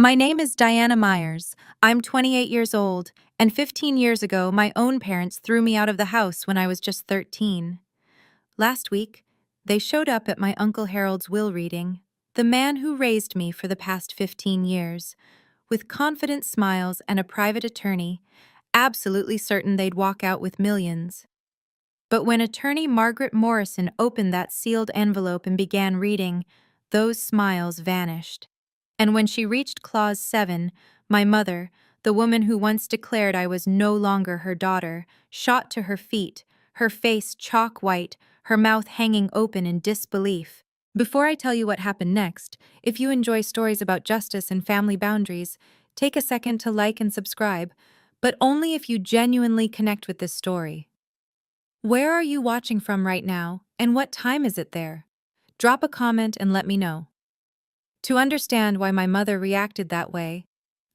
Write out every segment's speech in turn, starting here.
My name is Diana Myers. I'm 28 years old, and 15 years ago, my own parents threw me out of the house when I was just 13. Last week, they showed up at my Uncle Harold's will reading, the man who raised me for the past 15 years, with confident smiles and a private attorney, absolutely certain they'd walk out with millions. But when attorney Margaret Morrison opened that sealed envelope and began reading, those smiles vanished. And when she reached Clause 7, my mother, the woman who once declared I was no longer her daughter, shot to her feet, her face chalk white, her mouth hanging open in disbelief. Before I tell you what happened next, if you enjoy stories about justice and family boundaries, take a second to like and subscribe, but only if you genuinely connect with this story. Where are you watching from right now, and what time is it there? Drop a comment and let me know. To understand why my mother reacted that way,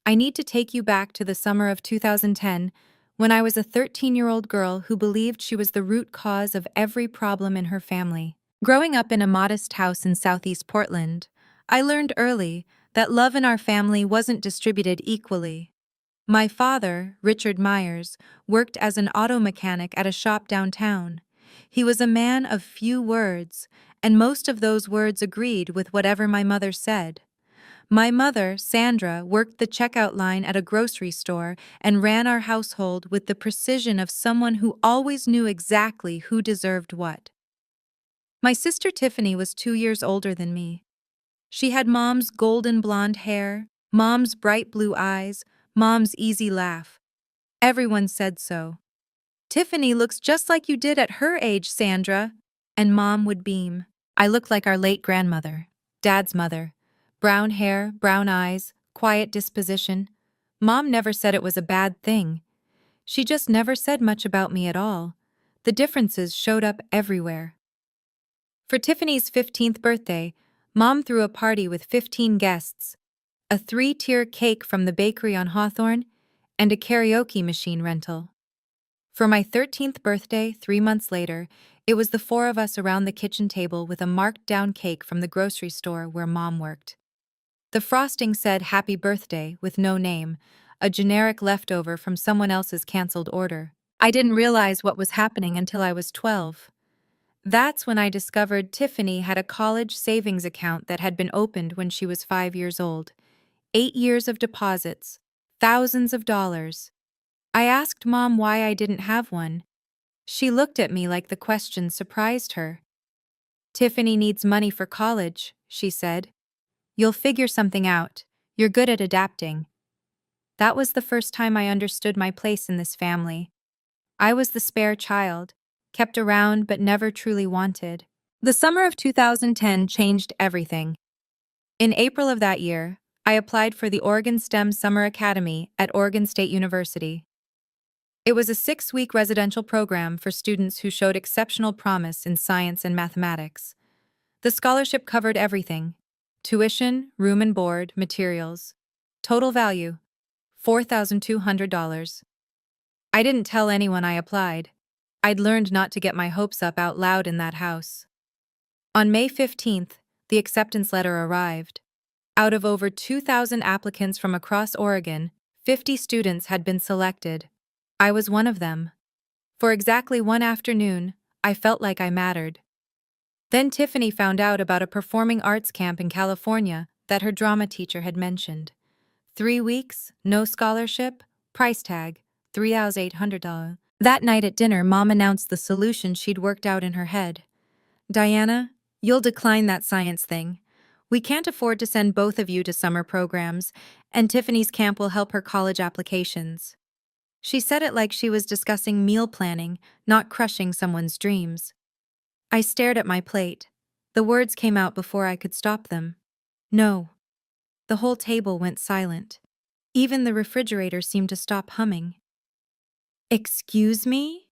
I need to take you back to the summer of 2010, when I was a 13-year-old girl who believed she was the root cause of every problem in her family. Growing up in a modest house in Southeast Portland, I learned early that love in our family wasn't distributed equally. My father, Richard Myers, worked as an auto mechanic at a shop downtown. He was a man of few words, and most of those words agreed with whatever my mother said. My mother, Sandra, worked the checkout line at a grocery store and ran our household with the precision of someone who always knew exactly who deserved what. My sister Tiffany was 2 years older than me. She had Mom's golden blonde hair, Mom's bright blue eyes, Mom's easy laugh. Everyone said so. "Tiffany looks just like you did at her age, Sandra." And Mom would beam. I looked like our late grandmother, Dad's mother. Brown hair, brown eyes, quiet disposition. Mom never said it was a bad thing. She just never said much about me at all. The differences showed up everywhere. For Tiffany's 15th birthday, Mom threw a party with 15 guests, a 3-tier cake from the bakery on Hawthorne, and a karaoke machine rental. For my 13th birthday, 3 months later, it was the 4 of us around the kitchen table with a marked-down cake from the grocery store where Mom worked. The frosting said "Happy Birthday" with no name, a generic leftover from someone else's canceled order. I didn't realize what was happening until I was 12. That's when I discovered Tiffany had a college savings account that had been opened when she was 5 years old. 8 years of deposits, thousands of dollars. I asked Mom why I didn't have one. She looked at me like the question surprised her. "Tiffany needs money for college," she said. "You'll figure something out. You're good at adapting." That was the first time I understood my place in this family. I was the spare child, kept around but never truly wanted. The summer of 2010 changed everything. In April of that year, I applied for the Oregon STEM Summer Academy at Oregon State University. It was a 6-week residential program for students who showed exceptional promise in science and mathematics. The scholarship covered everything: tuition, room and board, materials. Total value: $4,200. I didn't tell anyone I applied. I'd learned not to get my hopes up out loud in that house. On May 15th, the acceptance letter arrived. Out of over 2,000 applicants from across Oregon, 50 students had been selected. I was one of them. For exactly one afternoon, I felt like I mattered. Then Tiffany found out about a performing arts camp in California that her drama teacher had mentioned. 3 weeks, no scholarship, price tag, $3,800. That night at dinner, Mom announced the solution she'd worked out in her head. "Diana, you'll decline that science thing. We can't afford to send both of you to summer programs, and Tiffany's camp will help her college applications." She said it like she was discussing meal planning, not crushing someone's dreams. I stared at my plate. The words came out before I could stop them. "No." The whole table went silent. Even the refrigerator seemed to stop humming. "Excuse me?"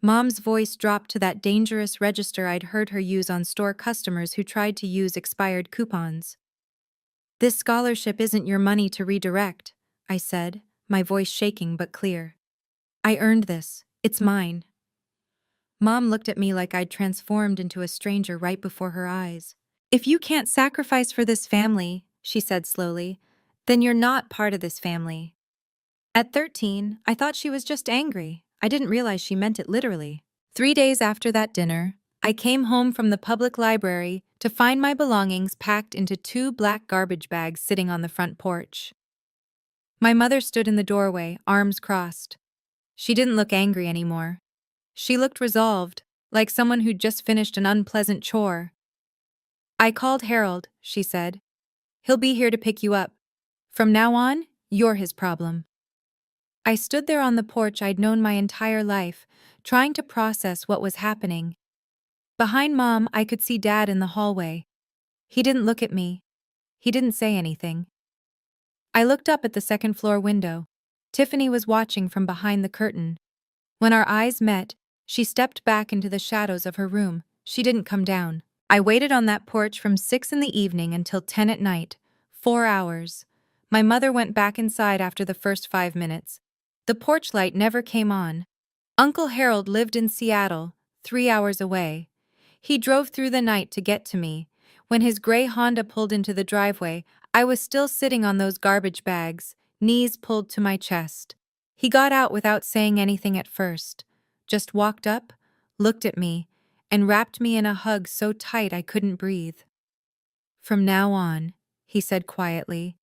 Mom's voice dropped to that dangerous register I'd heard her use on store customers who tried to use expired coupons. "This scholarship isn't your money to redirect," I said, my voice shaking but clear. "I earned this. It's mine." Mom looked at me like I'd transformed into a stranger right before her eyes. "If you can't sacrifice for this family," she said slowly, Then you're not part of this family. At 13, I thought she was just angry. I didn't realize she meant it literally. 3 days after that dinner, I came home from the public library to find my belongings packed into 2 black garbage bags sitting on the front porch. My mother stood in the doorway, arms crossed. She didn't look angry anymore. She looked resolved, like someone who'd just finished an unpleasant chore. "I called Harold," she said. "He'll be here to pick you up. From now on, you're his problem." I stood there on the porch I'd known my entire life, trying to process what was happening. Behind Mom, I could see Dad in the hallway. He didn't look at me. He didn't say anything. I looked up at the second-floor window. Tiffany was watching from behind the curtain. When our eyes met, she stepped back into the shadows of her room. She didn't come down. I waited on that porch from 6 in the evening until 10 at night. 4 hours. My mother went back inside after the first 5 minutes. The porch light never came on. Uncle Harold lived in Seattle, 3 hours away. He drove through the night to get to me. When his gray Honda pulled into the driveway, I was still sitting on those garbage bags, knees pulled to my chest. He got out without saying anything at first. Just walked up, looked at me, and wrapped me in a hug so tight I couldn't breathe. "From now on," he said quietly,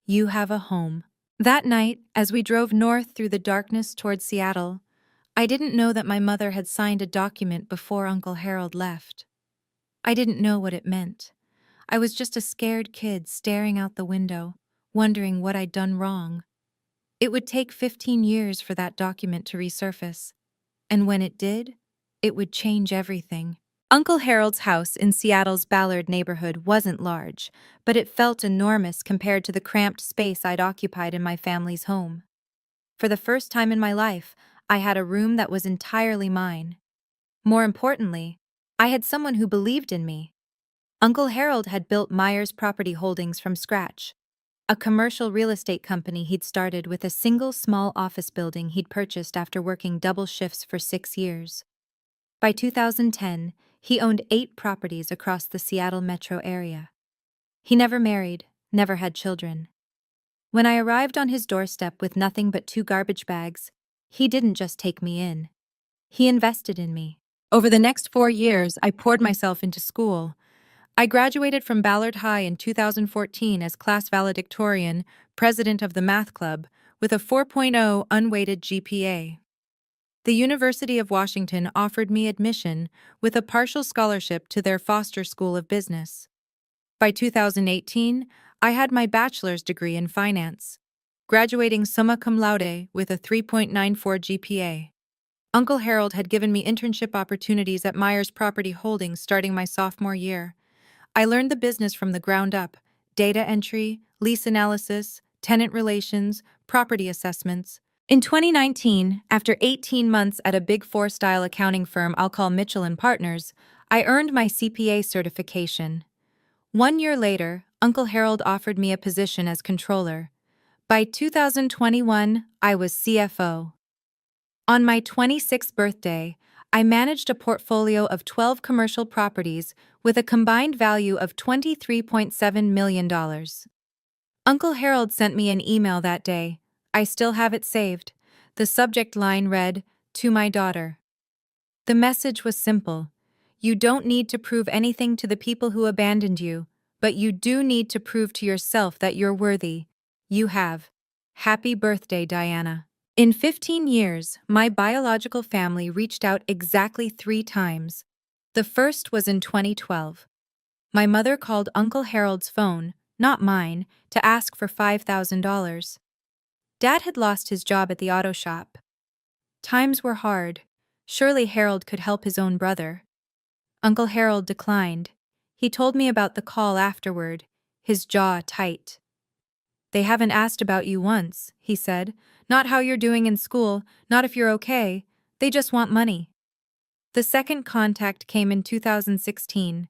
"you have a home." That night, as we drove north through the darkness toward Seattle, I didn't know that my mother had signed a document before Uncle Harold left. I didn't know what it meant. I was just a scared kid staring out the window, wondering what I'd done wrong. It would take 15 years for that document to resurface, and when it did, it would change everything. Uncle Harold's house in Seattle's Ballard neighborhood wasn't large, but it felt enormous compared to the cramped space I'd occupied in my family's home. For the first time in my life, I had a room that was entirely mine. More importantly, I had someone who believed in me. Uncle Harold had built Myers Property Holdings from scratch, a commercial real estate company he'd started with a single small office building he'd purchased after working double shifts for 6 years. By 2010, he owned 8 properties across the Seattle metro area. He never married, never had children. When I arrived on his doorstep with nothing but 2 garbage bags, he didn't just take me in. He invested in me. Over the next 4 years, I poured myself into school. I graduated from Ballard High in 2014 as class valedictorian, president of the math club, with a 4.0 unweighted GPA. The University of Washington offered me admission with a partial scholarship to their Foster School of Business. By 2018, I had my bachelor's degree in finance, graduating summa cum laude with a 3.94 GPA. Uncle Harold had given me internship opportunities at Myers Property Holdings starting my sophomore year. I learned the business from the ground up: data entry, lease analysis, tenant relations, property assessments. In 2019, after 18 months at a Big Four-style accounting firm I'll call Mitchell & Partners, I earned my CPA certification. 1 year later, Uncle Harold offered me a position as controller. By 2021, I was CFO. On my 26th birthday, I managed a portfolio of 12 commercial properties with a combined value of $23.7 million. Uncle Harold sent me an email that day. I still have it saved. The subject line read, "To my daughter." The message was simple. You don't need to prove anything to the people who abandoned you, but you do need to prove to yourself that you're worthy. You have. Happy birthday, Diana. In 15 years, my biological family reached out exactly 3 times. The first was in 2012. My mother called Uncle Harold's phone, not mine, to ask for $5,000. Dad had lost his job at the auto shop. Times were hard. Surely Harold could help his own brother. Uncle Harold declined. He told me about the call afterward, his jaw tight. "They haven't asked about you once," he said. "Not how you're doing in school, not if you're okay. They just want money." The second contact came in 2016.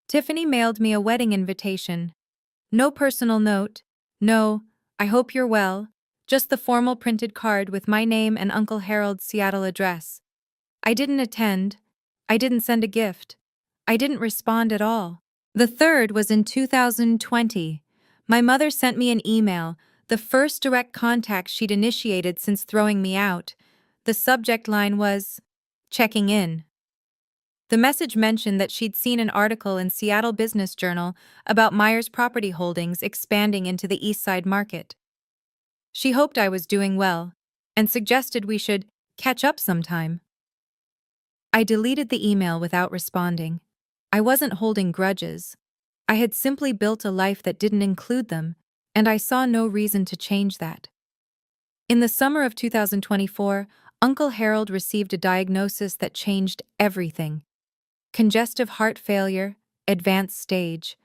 Tiffany mailed me a wedding invitation. No personal note. No, "I hope you're well," just the formal printed card with my name and Uncle Harold's Seattle address. I didn't attend. I didn't send a gift. I didn't respond at all. The third was in 2020. My mother sent me an email, the first direct contact she'd initiated since throwing me out. The subject line was, "Checking in." The message mentioned that she'd seen an article in Seattle Business Journal about Myers property holdings expanding into the East Side market. She hoped I was doing well, and suggested we should catch up sometime. I deleted the email without responding. I wasn't holding grudges. I had simply built a life that didn't include them, and I saw no reason to change that. In the summer of 2024, Uncle Harold received a diagnosis that changed everything. Congestive heart failure, advanced stage.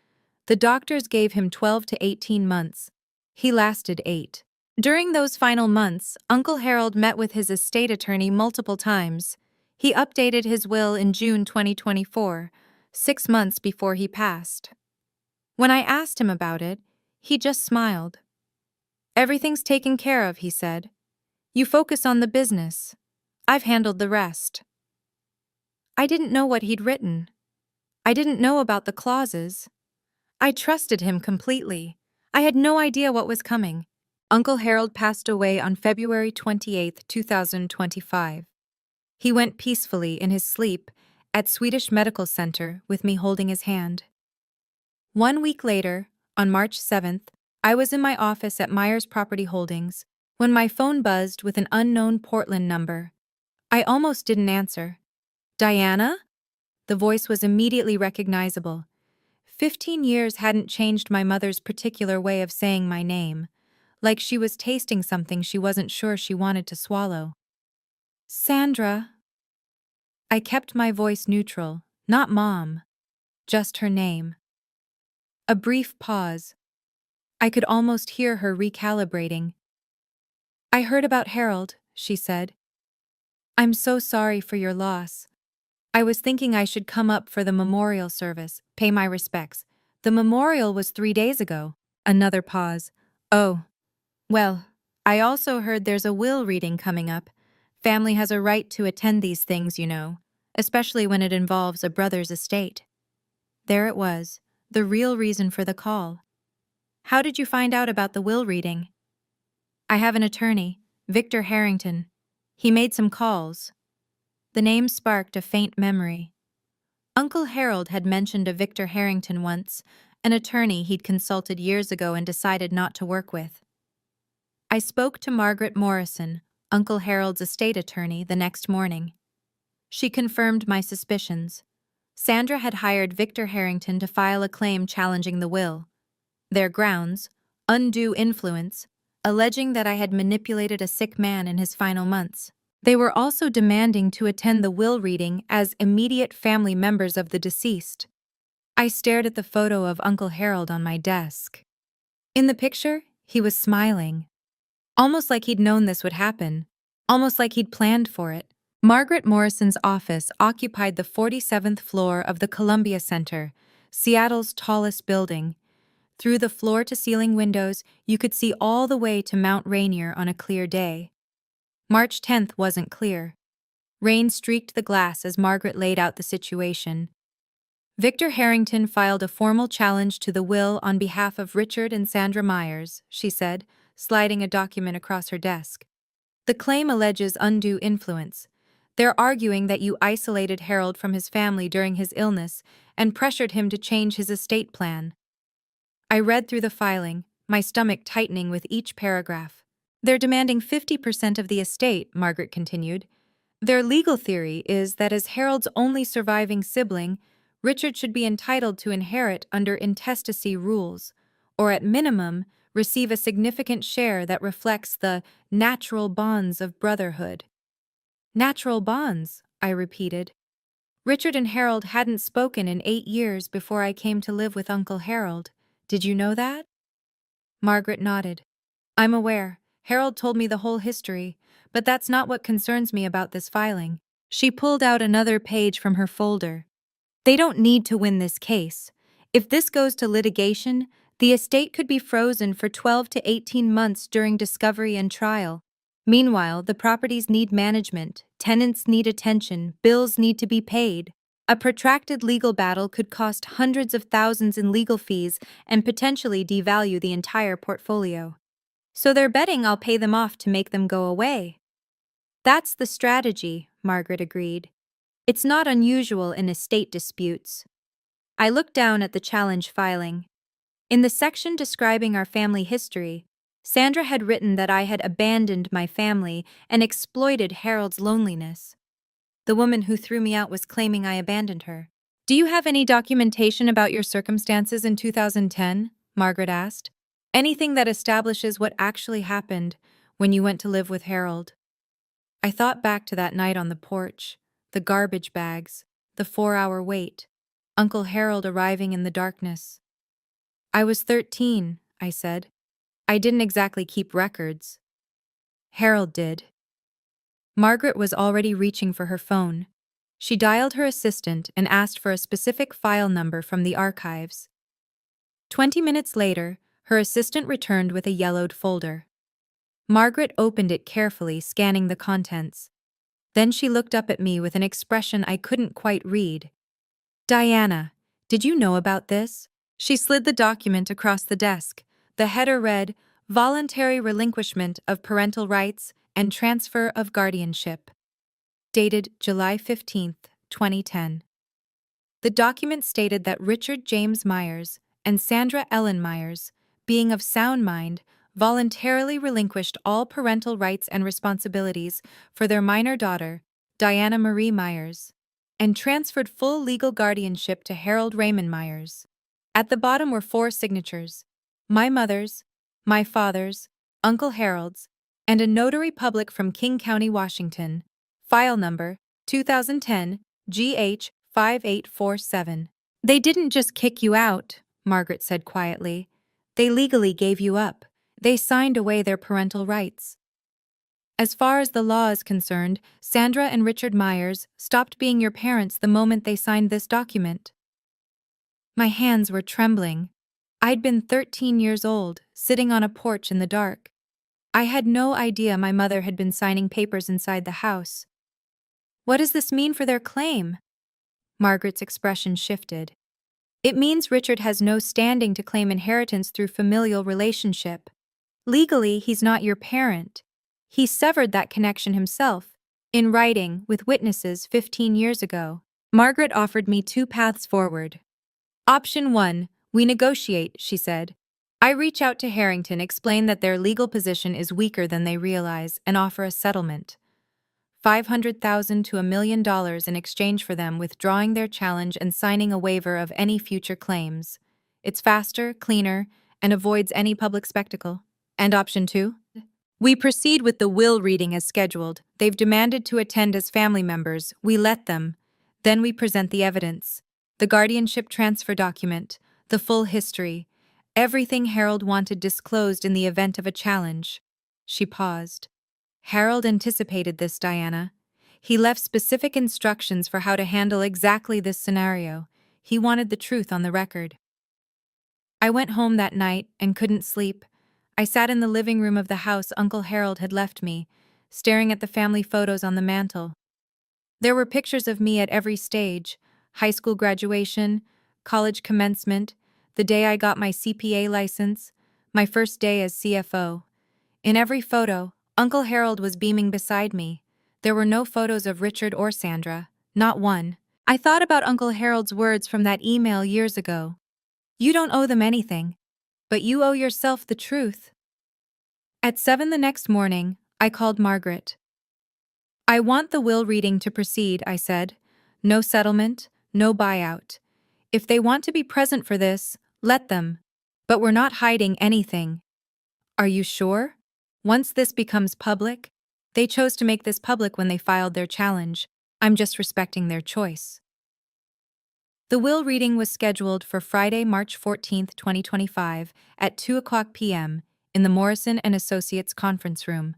The doctors gave him 12 to 18 months. He lasted 8. During those final months, Uncle Harold met with his estate attorney multiple times. He updated his will in June 2024, 6 months before he passed. When I asked him about it, he just smiled. "Everything's taken care of," he said. "You focus on the business. I've handled the rest." I didn't know what he'd written. I didn't know about the clauses. I trusted him completely. I had no idea what was coming. Uncle Harold passed away on February 28, 2025. He went peacefully in his sleep at Swedish Medical Center with me holding his hand. 1 week later, on March 7th, I was in my office at Myers Property Holdings when my phone buzzed with an unknown Portland number. I almost didn't answer. "Diana?" The voice was immediately recognizable. 15 years hadn't changed my mother's particular way of saying my name, like she was tasting something she wasn't sure she wanted to swallow. "Sandra." I kept my voice neutral, not Mom, just her name. A brief pause. I could almost hear her recalibrating. "I heard about Harold," she said. "I'm so sorry for your loss. I was thinking I should come up for the memorial service, pay my respects. The memorial was 3 days ago." Another pause. "Oh, well, I also heard there's a will reading coming up. Family has a right to attend these things, you know, especially when it involves a brother's estate." There it was, the real reason for the call. "How did you find out about the will reading?" "I have an attorney, Victor Harrington. He made some calls." The name sparked a faint memory. Uncle Harold had mentioned a Victor Harrington once, an attorney he'd consulted years ago and decided not to work with. I spoke to Margaret Morrison, Uncle Harold's estate attorney, the next morning. She confirmed my suspicions. Sandra had hired Victor Harrington to file a claim challenging the will. Their grounds: undue influence, alleging that I had manipulated a sick man in his final months. They were also demanding to attend the will reading as immediate family members of the deceased. I stared at the photo of Uncle Harold on my desk. In the picture, he was smiling. Almost like he'd known this would happen. Almost like he'd planned for it. Margaret Morrison's office occupied the 47th floor of the Columbia Center, Seattle's tallest building. Through the floor-to-ceiling windows, you could see all the way to Mount Rainier on a clear day. March 10th wasn't clear. Rain streaked the glass as Margaret laid out the situation. "Victor Harrington filed a formal challenge to the will on behalf of Richard and Sandra Myers," she said, sliding a document across her desk. "The claim alleges undue influence. They're arguing that you isolated Harold from his family during his illness and pressured him to change his estate plan." I read through the filing, my stomach tightening with each paragraph. "They're demanding 50% of the estate," Margaret continued. "Their legal theory is that as Harold's only surviving sibling, Richard should be entitled to inherit under intestacy rules, or at minimum, receive a significant share that reflects the natural bonds of brotherhood." "Natural bonds," I repeated. "Richard and Harold hadn't spoken in 8 years before I came to live with Uncle Harold. Did you know that?" Margaret nodded. "I'm aware. Harold told me the whole history, but that's not what concerns me about this filing." She pulled out another page from her folder. "They don't need to win this case. If this goes to litigation, the estate could be frozen for 12 to 18 months during discovery and trial. Meanwhile, the properties need management, tenants need attention, bills need to be paid." A protracted legal battle could cost hundreds of thousands in legal fees and potentially devalue the entire portfolio. So they're betting I'll pay them off to make them go away. That's the strategy, Margaret agreed. It's not unusual in estate disputes. I looked down at the challenge filing. In the section describing our family history, Sandra had written that I had abandoned my family and exploited Harold's loneliness. The woman who threw me out was claiming I abandoned her. Do you have any documentation about your circumstances in 2010? Margaret asked. Anything that establishes what actually happened when you went to live with Harold? I thought back to that night on the porch, the garbage bags, the 4-hour wait, Uncle Harold arriving in the darkness. I was 13, I said. I didn't exactly keep records. Harold did. Margaret was already reaching for her phone. She dialed her assistant and asked for a specific file number from the archives. 20 minutes later, her assistant returned with a yellowed folder. Margaret opened it carefully, scanning the contents. Then she looked up at me with an expression I couldn't quite read. Diana, did you know about this? She slid the document across the desk. The header read, Voluntary Relinquishment of Parental Rights and Transfer of Guardianship. Dated July 15, 2010. The document stated that Richard James Myers and Sandra Ellen Myers, being of sound mind, voluntarily relinquished all parental rights and responsibilities for their minor daughter, Diana Marie Myers, and transferred full legal guardianship to Harold Raymond Myers. At the bottom were 4 signatures: my mother's, my father's, Uncle Harold's, and a notary public from King County, Washington. File number 2010 GH 5847. They didn't just kick you out, Margaret said quietly. They legally gave you up. They signed away their parental rights. As far as the law is concerned, Sandra and Richard Myers stopped being your parents the moment they signed this document. My hands were trembling. I'd been 13 years old, sitting on a porch in the dark. I had no idea my mother had been signing papers inside the house. What does this mean for their claim? Margaret's expression shifted. It means Richard has no standing to claim inheritance through familial relationship. Legally, he's not your parent. He severed that connection himself, in writing, with witnesses 15 years ago. Margaret offered me 2 paths forward. Option 1, we negotiate, she said. I reach out to Harrington, explain that their legal position is weaker than they realize, and offer a settlement. $500,000 to $1 million in exchange for them withdrawing their challenge and signing a waiver of any future claims. It's faster, cleaner, and avoids any public spectacle. And option 2? We proceed with the will reading as scheduled. They've demanded to attend as family members. We let them. Then we present the evidence. The guardianship transfer document, the full history, everything Harold wanted disclosed in the event of a challenge. She paused. Harold anticipated this, Diana. He left specific instructions for how to handle exactly this scenario. He wanted the truth on the record. I went home that night and couldn't sleep. I sat in the living room of the house Uncle Harold had left me, staring at the family photos on the mantel. There were pictures of me at every stage: high school graduation, college commencement, the day I got my CPA license, my first day as CFO. In every photo, Uncle Harold was beaming beside me. There were no photos of Richard or Sandra, not one. I thought about Uncle Harold's words from that email years ago. You don't owe them anything, but you owe yourself the truth. At 7 the next morning, I called Margaret. I want the will reading to proceed, I said. No settlement, no buyout. If they want to be present for this, let them. But we're not hiding anything. Are you sure? Once this becomes public, they chose to make this public when they filed their challenge. I'm just respecting their choice. The will reading was scheduled for Friday, March 14, 2025, at 2:00 p.m. in the Morrison & Associates conference room.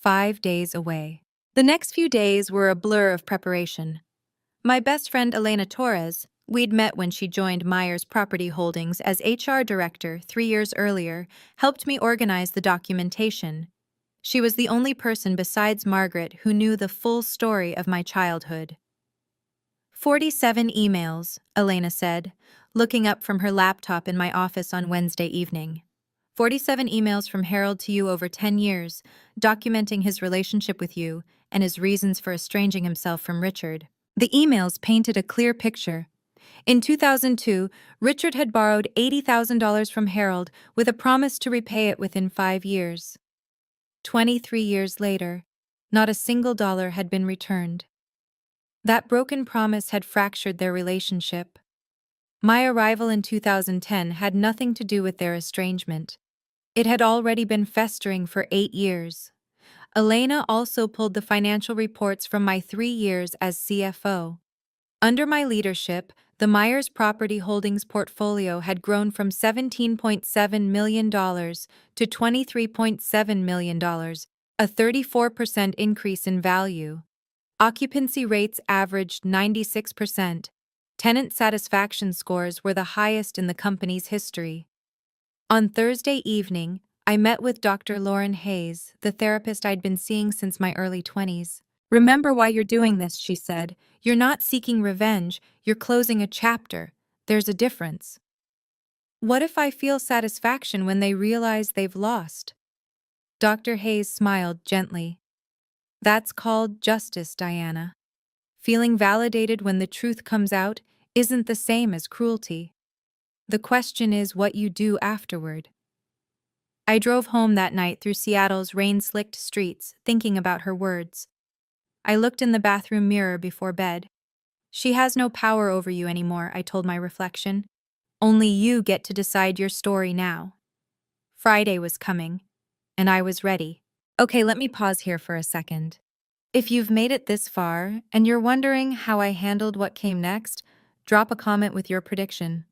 5 days away. The next few days were a blur of preparation. My best friend Elena Torres, we'd met when she joined Myers Property Holdings as HR director 3 years earlier, helped me organize the documentation. She was the only person besides Margaret who knew the full story of my childhood. 47 emails, Elena said, looking up from her laptop in my office on Wednesday evening. 47 emails from Harold to you over 10 years, documenting his relationship with you and his reasons for estranging himself from Richard. The emails painted a clear picture. In 2002, Richard had borrowed $80,000 from Harold with a promise to repay it within 5 years. 23 years later, not a single dollar had been returned. That broken promise had fractured their relationship. My arrival in 2010 had nothing to do with their estrangement. It had already been festering for 8 years. Elena also pulled the financial reports from my 3 years as CFO. Under my leadership, the Myers Property Holdings portfolio had grown from $17.7 million to $23.7 million, a 34% increase in value. Occupancy rates averaged 96%. Tenant satisfaction scores were the highest in the company's history. On Thursday evening, I met with Dr. Lauren Hayes, the therapist I'd been seeing since my early 20s. "Remember why you're doing this," she said. "You're not seeking revenge, you're closing a chapter. There's a difference." "What if I feel satisfaction when they realize they've lost?" Dr. Hayes smiled gently. "That's called justice, Diana. Feeling validated when the truth comes out isn't the same as cruelty. The question is what you do afterward." I drove home that night through Seattle's rain-slicked streets, thinking about her words. I looked in the bathroom mirror before bed. "She has no power over you anymore," I told my reflection. "Only you get to decide your story now." Friday was coming, and I was ready. Okay, let me pause here for a second. If you've made it this far, and you're wondering how I handled what came next, drop a comment with your prediction.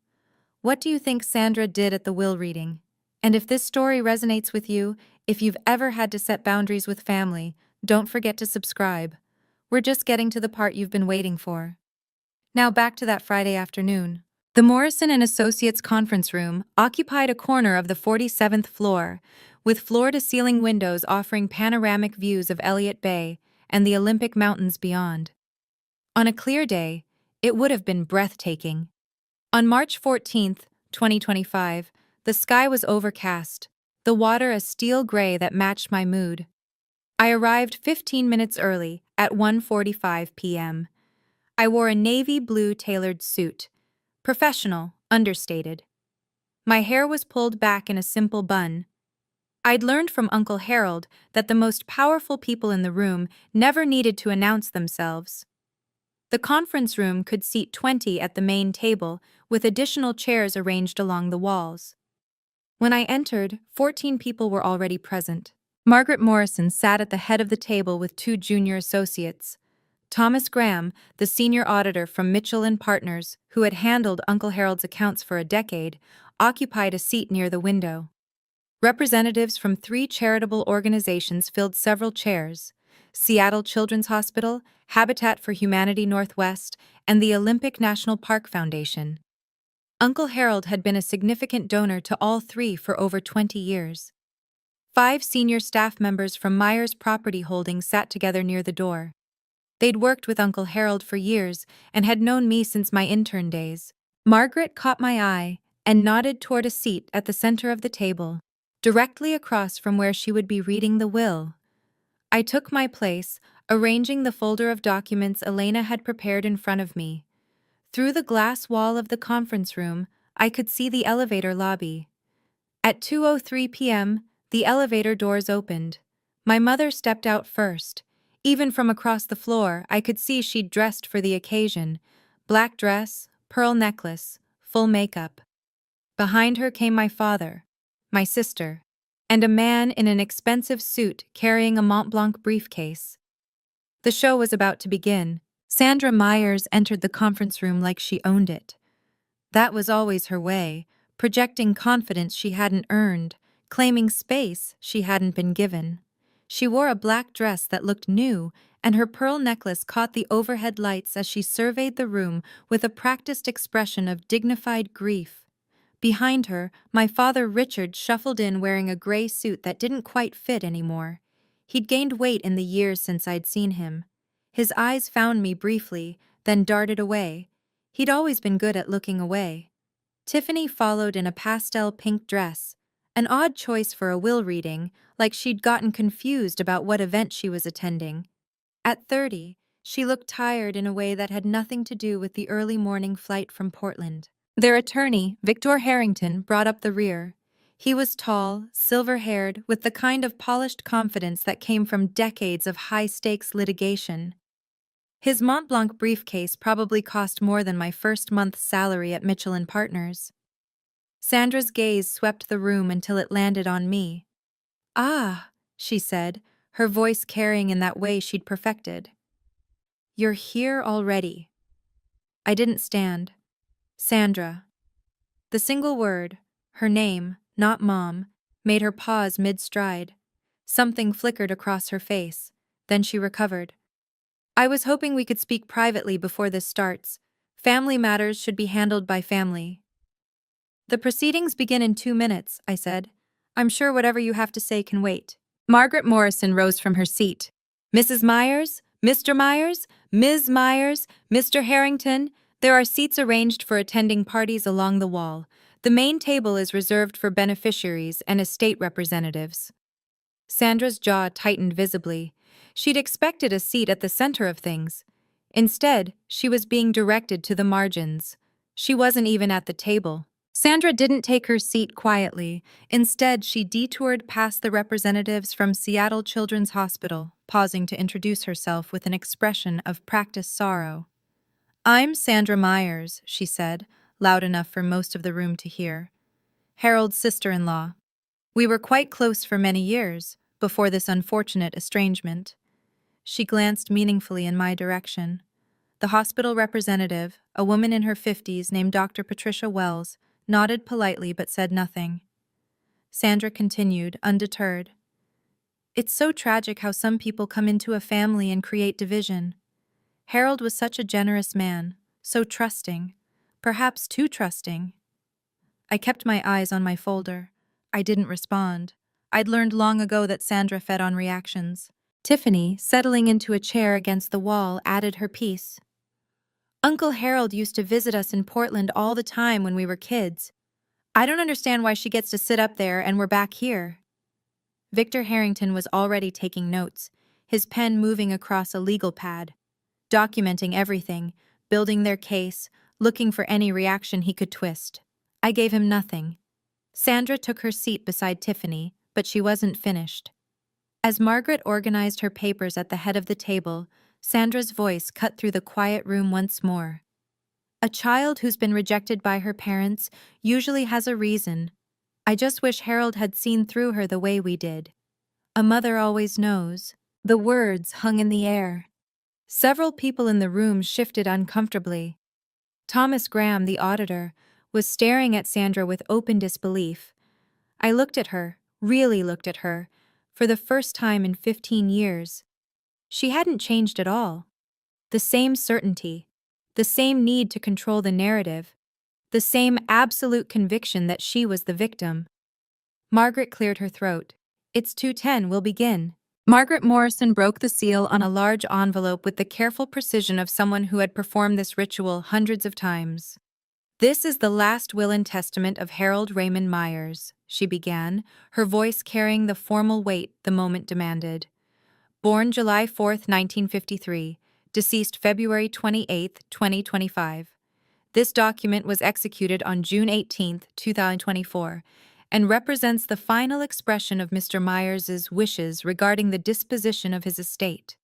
What do you think Sandra did at the will reading? And if this story resonates with you, if you've ever had to set boundaries with family, don't forget to subscribe. We're just getting to the part you've been waiting for. Now back to that Friday afternoon. The Morrison and Associates conference room occupied a corner of the 47th floor, with floor-to-ceiling windows offering panoramic views of Elliott Bay and the Olympic Mountains beyond. On a clear day, it would have been breathtaking. On March 14th, 2025, the sky was overcast, the water a steel gray that matched my mood. I arrived 15 minutes early at 1:45 p.m. I wore a navy blue tailored suit. Professional, understated. My hair was pulled back in a simple bun. I'd learned from Uncle Harold that the most powerful people in the room never needed to announce themselves. The conference room could seat 20 at the main table, with additional chairs arranged along the walls. When I entered, 14 people were already present. Margaret Morrison sat at the head of the table with 2 junior associates. Thomas Graham, the senior auditor from Mitchell and Partners, who had handled Uncle Harold's accounts for a decade, occupied a seat near the window. Representatives from 3 charitable organizations filled several chairs: Seattle Children's Hospital, Habitat for Humanity Northwest, and the Olympic National Park Foundation. Uncle Harold had been a significant donor to all 3 for over 20 years. 5 senior staff members from Myers Property Holdings sat together near the door. They'd worked with Uncle Harold for years and had known me since my intern days. Margaret caught my eye and nodded toward a seat at the center of the table, directly across from where she would be reading the will. I took my place, arranging the folder of documents Elena had prepared in front of me. Through the glass wall of the conference room, I could see the elevator lobby. At 2:03 p.m., the elevator doors opened. My mother stepped out first. Even from across the floor, I could see she'd dressed for the occasion. Black dress, pearl necklace, full makeup. Behind her came my father, my sister, and a man in an expensive suit carrying a Mont Blanc briefcase. The show was about to begin. Sandra Myers entered the conference room like she owned it. That was always her way, projecting confidence she hadn't earned, claiming space she hadn't been given. She wore a black dress that looked new, and her pearl necklace caught the overhead lights as she surveyed the room with a practiced expression of dignified grief. Behind her, my father Richard shuffled in wearing a gray suit that didn't quite fit anymore. He'd gained weight in the years since I'd seen him. His eyes found me briefly, then darted away. He'd always been good at looking away. Tiffany followed in a pastel pink dress, an odd choice for a will reading, like she'd gotten confused about what event she was attending. At 30, she looked tired in a way that had nothing to do with the early morning flight from Portland. Their attorney, Victor Harrington, brought up the rear. He was tall, silver-haired, with the kind of polished confidence that came from decades of high-stakes litigation. His Mont Blanc briefcase probably cost more than my first month's salary at Mitchell & Partners. Sandra's gaze swept the room until it landed on me. "Ah," she said, her voice carrying in that way she'd perfected. "You're here already." I didn't stand. Sandra. The single word, her name, not Mom, made her pause mid-stride. Something flickered across her face. Then she recovered. "I was hoping we could speak privately before this starts. Family matters should be handled by family." "The proceedings begin in 2 minutes," I said. "I'm sure whatever you have to say can wait." Margaret Morrison rose from her seat. "Mrs. Myers, Mr. Myers, Ms. Myers, Mr. Harrington, there are seats arranged for attending parties along the wall. The main table is reserved for beneficiaries and estate representatives." Sandra's jaw tightened visibly. She'd expected a seat at the center of things. Instead, she was being directed to the margins. She wasn't even at the table. Sandra didn't take her seat quietly. Instead, she detoured past the representatives from Seattle Children's Hospital, pausing to introduce herself with an expression of practiced sorrow. "I'm Sandra Myers," she said, loud enough for most of the room to hear. "Harold's sister-in-law. We were quite close for many years, before this unfortunate estrangement." She glanced meaningfully in my direction. The hospital representative, a woman in her 50s named Dr. Patricia Wells, nodded politely but said nothing. Sandra continued, undeterred. "It's so tragic how some people come into a family and create division. Harold was such a generous man, so trusting, perhaps too trusting." I kept my eyes on my folder. I didn't respond. I'd learned long ago that Sandra fed on reactions. Tiffany, settling into a chair against the wall, added her piece. "Uncle Harold used to visit us in Portland all the time when we were kids. I don't understand why she gets to sit up there and we're back here." Victor Harrington was already taking notes, his pen moving across a legal pad, documenting everything, building their case, looking for any reaction he could twist. I gave him nothing. Sandra took her seat beside Tiffany, but she wasn't finished. As Margaret organized her papers at the head of the table, Sandra's voice cut through the quiet room once more. "A child who's been rejected by her parents usually has a reason. I just wish Harold had seen through her the way we did. A mother always knows." The words hung in the air. Several people in the room shifted uncomfortably. Thomas Graham, the auditor, was staring at Sandra with open disbelief. I looked at her, really looked at her, for the first time in 15 years. She hadn't changed at all. The same certainty, the same need to control the narrative, the same absolute conviction that she was the victim. Margaret cleared her throat. "It's 2:10, we'll begin." Margaret Morrison broke the seal on a large envelope with the careful precision of someone who had performed this ritual hundreds of times. "This is the last will and testament of Harold Raymond Myers," she began, her voice carrying the formal weight the moment demanded. "Born July 4, 1953, deceased February 28, 2025. This document was executed on June 18, 2024, and represents the final expression of Mr. Myers's wishes regarding the disposition of his estate."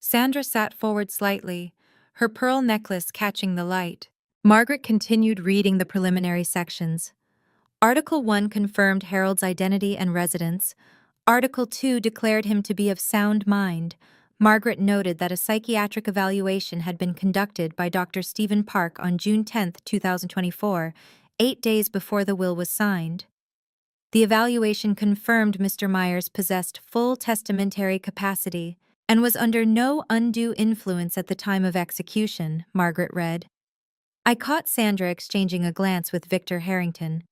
Sandra sat forward slightly, her pearl necklace catching the light. Margaret continued reading the preliminary sections. Article 1 confirmed Harold's identity and residence. Article 2 declared him to be of sound mind. Margaret noted that a psychiatric evaluation had been conducted by Dr. Stephen Park on June 10, 2024, 8 days before the will was signed. The evaluation confirmed Mr. Myers possessed full testamentary capacity and was under no undue influence at the time of execution, Margaret read. I caught Sandra exchanging a glance with Victor Harrington.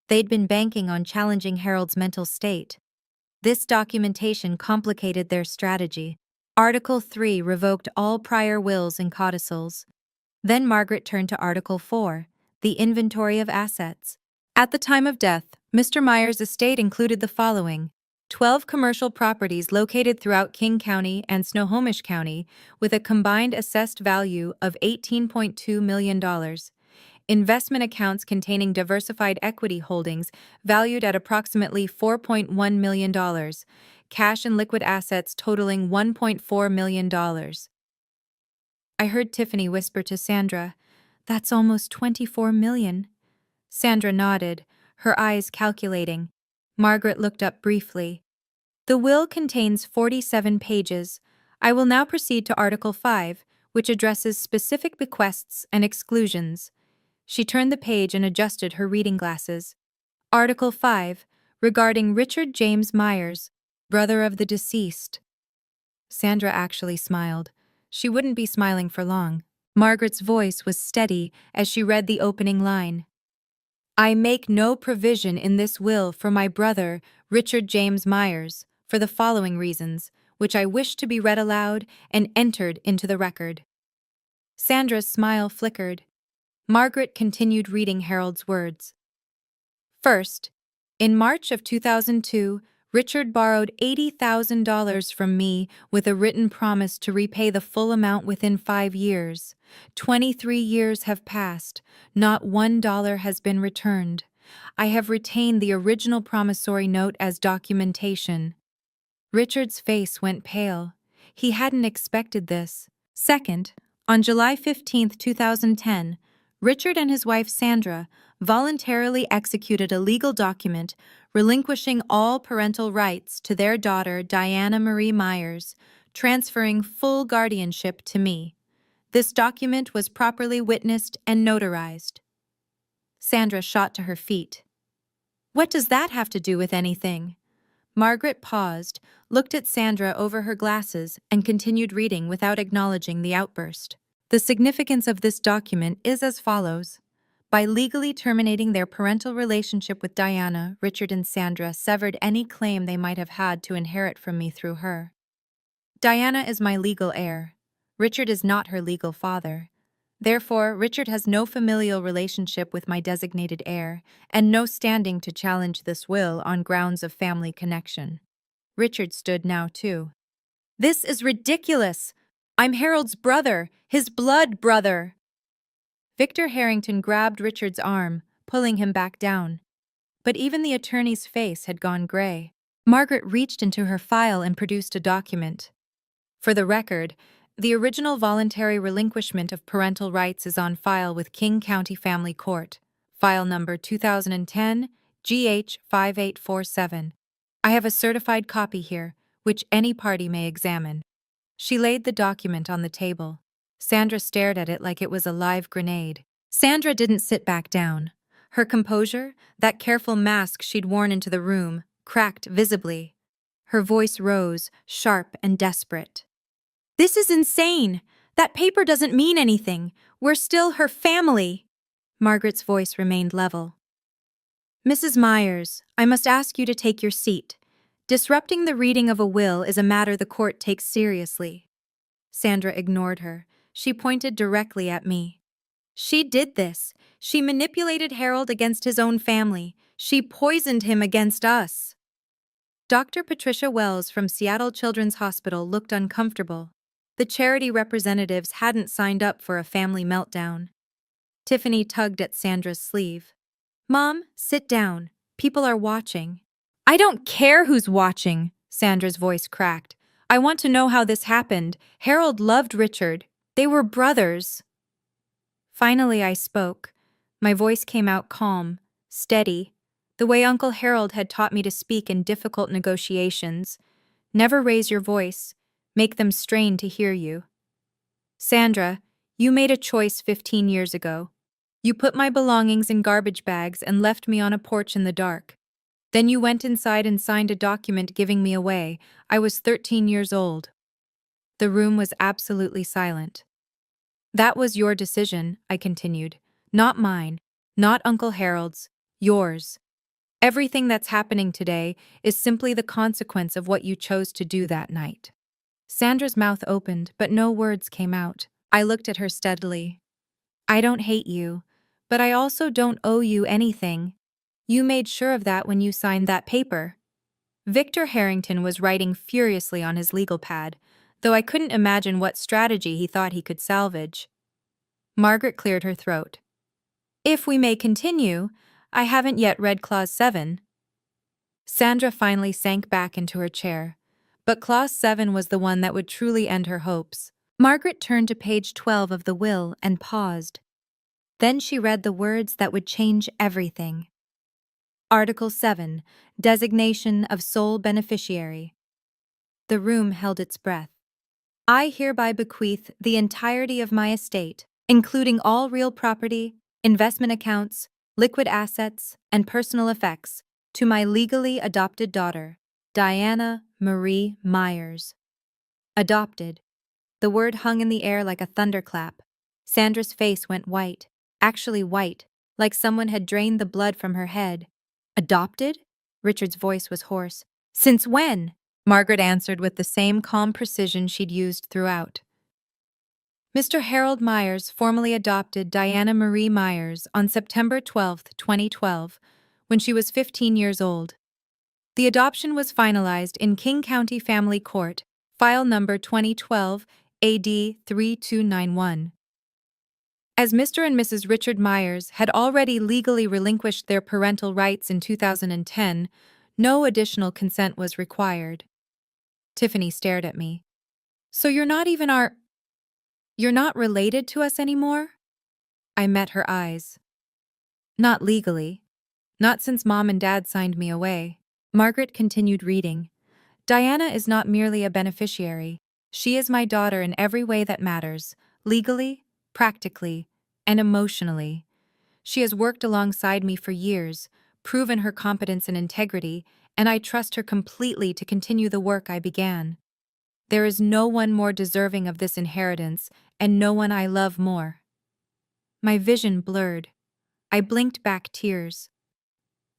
They'd been banking on challenging Harold's mental state. This documentation complicated their strategy. Article 3 revoked all prior wills and codicils. Then Margaret turned to Article 4, the inventory of assets. At the time of death, Mr. Myers' estate included the following: 12 commercial properties located throughout King County and Snohomish County with a combined assessed value of $18.2 million. Investment accounts containing diversified equity holdings valued at approximately $4.1 million. Cash and liquid assets totaling $1.4 million. I heard Tiffany whisper to Sandra, "That's almost $24 million." Sandra nodded, her eyes calculating. Margaret looked up briefly. The will contains 47 pages. I will now proceed to Article 5, which addresses specific bequests and exclusions. She turned the page and adjusted her reading glasses. Article 5, regarding Richard James Myers, brother of the deceased. Sandra actually smiled. She wouldn't be smiling for long. Margaret's voice was steady as she read the opening line. I make no provision in this will for my brother, Richard James Myers, for the following reasons, which I wish to be read aloud and entered into the record. Sandra's smile flickered. Margaret continued reading Harold's words. First, in March of 2002, Richard borrowed $80,000 from me with a written promise to repay the full amount within 5 years. 23 years have passed. Not $1 has been returned. I have retained the original promissory note as documentation. Richard's face went pale. He hadn't expected this. Second, on July 15, 2010, Richard and his wife Sandra voluntarily executed a legal document relinquishing all parental rights to their daughter Diana Marie Myers, transferring full guardianship to me. This document was properly witnessed and notarized. Sandra shot to her feet. What does that have to do with anything? Margaret paused, looked at Sandra over her glasses, and continued reading without acknowledging the outburst. The significance of this document is as follows. By legally terminating their parental relationship with Diana, Richard and Sandra severed any claim they might have had to inherit from me through her. Diana is my legal heir. Richard is not her legal father. Therefore, Richard has no familial relationship with my designated heir, and no standing to challenge this will on grounds of family connection. Richard stood now, too. This is ridiculous! I'm Harold's brother, his blood brother! Victor Harrington grabbed Richard's arm, pulling him back down. But even the attorney's face had gone gray. Margaret reached into her file and produced a document. For the record, the original voluntary relinquishment of parental rights is on file with King County Family Court, file number 2010 GH 5847. I have a certified copy here, which any party may examine. She laid the document on the table. Sandra stared at it like it was a live grenade. Sandra didn't sit back down. Her composure, that careful mask she'd worn into the room, cracked visibly. Her voice rose, sharp and desperate. This is insane! That paper doesn't mean anything. We're still her family. Margaret's voice remained level. Mrs. Myers, I must ask you to take your seat. Disrupting the reading of a will is a matter the court takes seriously. Sandra ignored her. She pointed directly at me. She did this. She manipulated Harold against his own family. She poisoned him against us. Dr. Patricia Wells from Seattle Children's Hospital looked uncomfortable. The charity representatives hadn't signed up for a family meltdown. Tiffany tugged at Sandra's sleeve. Mom, sit down. People are watching. I don't care who's watching, Sandra's voice cracked. I want to know how this happened. Harold loved Richard. They were brothers. Finally, I spoke. My voice came out calm, steady, the way Uncle Harold had taught me to speak in difficult negotiations. Never raise your voice. Make them strain to hear you. Sandra, you made a choice 15 years ago. You put my belongings in garbage bags and left me on a porch in the dark. Then you went inside and signed a document giving me away. I was 13 years old. The room was absolutely silent. That was your decision, I continued. Not mine, not Uncle Harold's, yours. Everything that's happening today is simply the consequence of what you chose to do that night. Sandra's mouth opened, but no words came out. I looked at her steadily. I don't hate you, but I also don't owe you anything. You made sure of that when you signed that paper. Victor Harrington was writing furiously on his legal pad, though I couldn't imagine what strategy he thought he could salvage. Margaret cleared her throat. If we may continue, I haven't yet read Clause 7. Sandra finally sank back into her chair, but Clause 7 was the one that would truly end her hopes. Margaret turned to page 12 of the will and paused. Then she read the words that would change everything. Article 7, Designation of Sole Beneficiary. The room held its breath. I hereby bequeath the entirety of my estate, including all real property, investment accounts, liquid assets, and personal effects, to my legally adopted daughter, Diana Marie Myers. Adopted. The word hung in the air like a thunderclap. Sandra's face went white, actually white, like someone had drained the blood from her head. Adopted? Richard's voice was hoarse. Since when? Margaret answered with the same calm precision she'd used throughout. Mr. Harold Myers formally adopted Diana Marie Myers on September 12, 2012, when she was 15 years old. The adoption was finalized in King County Family Court, file number 2012 AD 3291. As Mr. and Mrs. Richard Myers had already legally relinquished their parental rights in 2010, no additional consent was required. Tiffany stared at me. So you're not related to us anymore? I met her eyes. Not legally. Not since Mom and Dad signed me away. Margaret continued reading. Diana is not merely a beneficiary. She is my daughter in every way that matters, legally, practically, and emotionally. She has worked alongside me for years, proven her competence and integrity, and I trust her completely to continue the work I began. There is no one more deserving of this inheritance, and no one I love more. My vision blurred. I blinked back tears.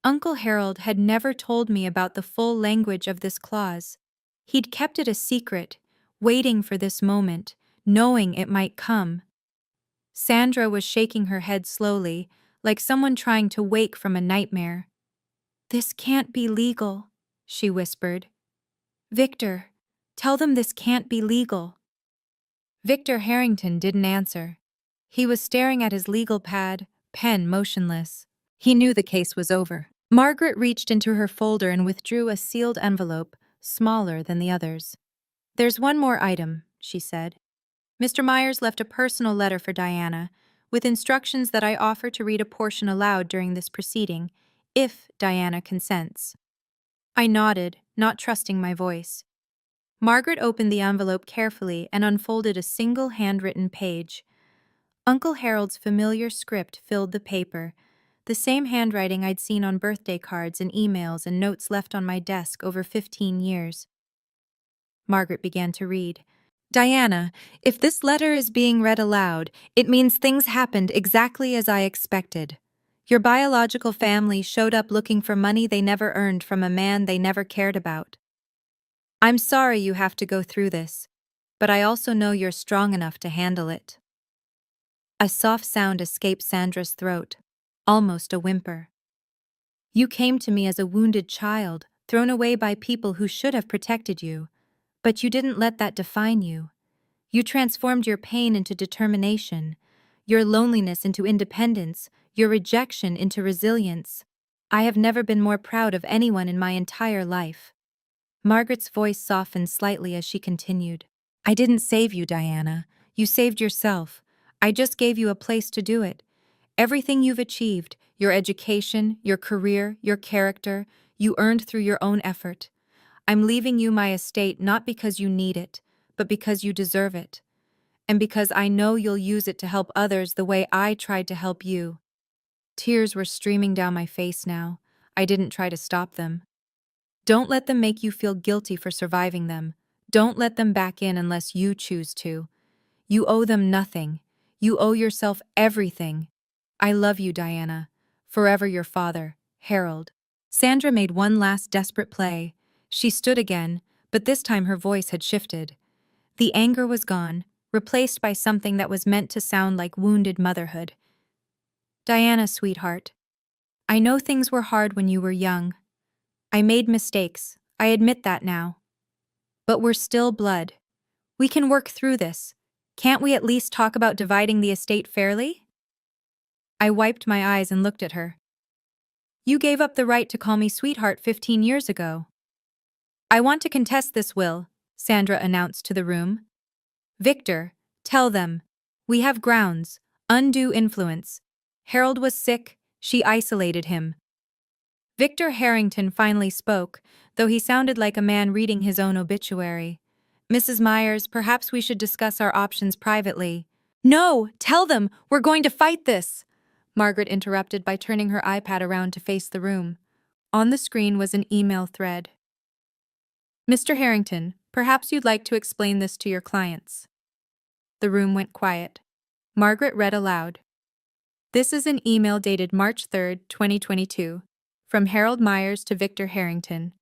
Uncle Harold had never told me about the full language of this clause. He'd kept it a secret, waiting for this moment, knowing it might come. Sandra was shaking her head slowly, like someone trying to wake from a nightmare. This can't be legal, she whispered. Victor, tell them this can't be legal. Victor Harrington didn't answer. He was staring at his legal pad, pen motionless. He knew the case was over. Margaret reached into her folder and withdrew a sealed envelope, smaller than the others. There's one more item, she said. Mr. Myers left a personal letter for Diana, with instructions that I offer to read a portion aloud during this proceeding, if Diana consents. I nodded, not trusting my voice. Margaret opened the envelope carefully and unfolded a single handwritten page. Uncle Harold's familiar script filled the paper, the same handwriting I'd seen on birthday cards and emails and notes left on my desk over 15 years. Margaret began to read. Diana, if this letter is being read aloud, it means things happened exactly as I expected. Your biological family showed up looking for money they never earned from a man they never cared about. I'm sorry you have to go through this, but I also know you're strong enough to handle it. A soft sound escaped Sandra's throat, almost a whimper. You came to me as a wounded child, thrown away by people who should have protected you, but you didn't let that define you. You transformed your pain into determination, your loneliness into independence, your rejection into resilience. I have never been more proud of anyone in my entire life. Margaret's voice softened slightly as she continued. I didn't save you, Diana. You saved yourself. I just gave you a place to do it. Everything you've achieved, your education, your career, your character, you earned through your own effort. I'm leaving you my estate not because you need it, but because you deserve it. And because I know you'll use it to help others the way I tried to help you. Tears were streaming down my face now. I didn't try to stop them. Don't let them make you feel guilty for surviving them. Don't let them back in unless you choose to. You owe them nothing. You owe yourself everything. I love you, Diana. Forever your father, Harold. Sandra made one last desperate play. She stood again, but this time her voice had shifted. The anger was gone, replaced by something that was meant to sound like wounded motherhood. Diana, sweetheart, I know things were hard when you were young. I made mistakes, I admit that now. But we're still blood. We can work through this. Can't we at least talk about dividing the estate fairly? I wiped my eyes and looked at her. You gave up the right to call me sweetheart 15 years ago. I want to contest this will, Sandra announced to the room. Victor, tell them. We have grounds, undue influence. Harold was sick, she isolated him. Victor Harrington finally spoke, though he sounded like a man reading his own obituary. Mrs. Myers, perhaps we should discuss our options privately. No, tell them, we're going to fight this! Margaret interrupted by turning her iPad around to face the room. On the screen was an email thread. Mr. Harrington, perhaps you'd like to explain this to your clients. The room went quiet. Margaret read aloud. This is an email dated March 3, 2022, from Harold Myers to Victor Harrington.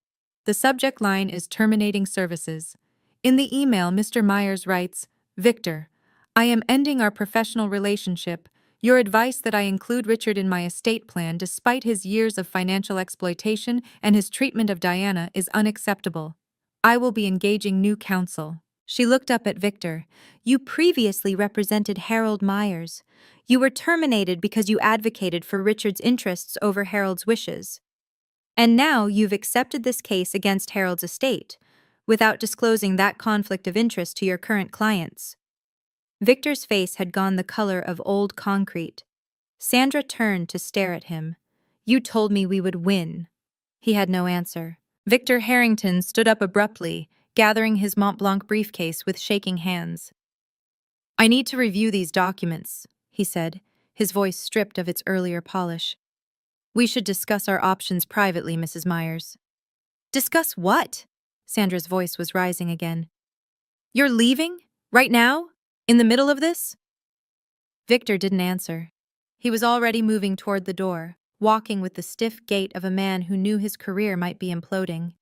The subject line is terminating services. In the email, Mr. Myers writes, Victor, I am ending our professional relationship. Your advice that I include Richard in my estate plan despite his years of financial exploitation and his treatment of Diana is unacceptable. I will be engaging new counsel. She looked up at Victor. You previously represented Harold Myers. You were terminated because you advocated for Richard's interests over Harold's wishes. And now you've accepted this case against Harold's estate, without disclosing that conflict of interest to your current clients. Victor's face had gone the color of old concrete. Sandra turned to stare at him. You told me we would win. He had no answer. Victor Harrington stood up abruptly, gathering his Mont Blanc briefcase with shaking hands. I need to review these documents, he said, his voice stripped of its earlier polish. We should discuss our options privately, Mrs. Myers. Discuss what? Sandra's voice was rising again. You're leaving? Right now? In the middle of this? Victor didn't answer. He was already moving toward the door, walking with the stiff gait of a man who knew his career might be imploding.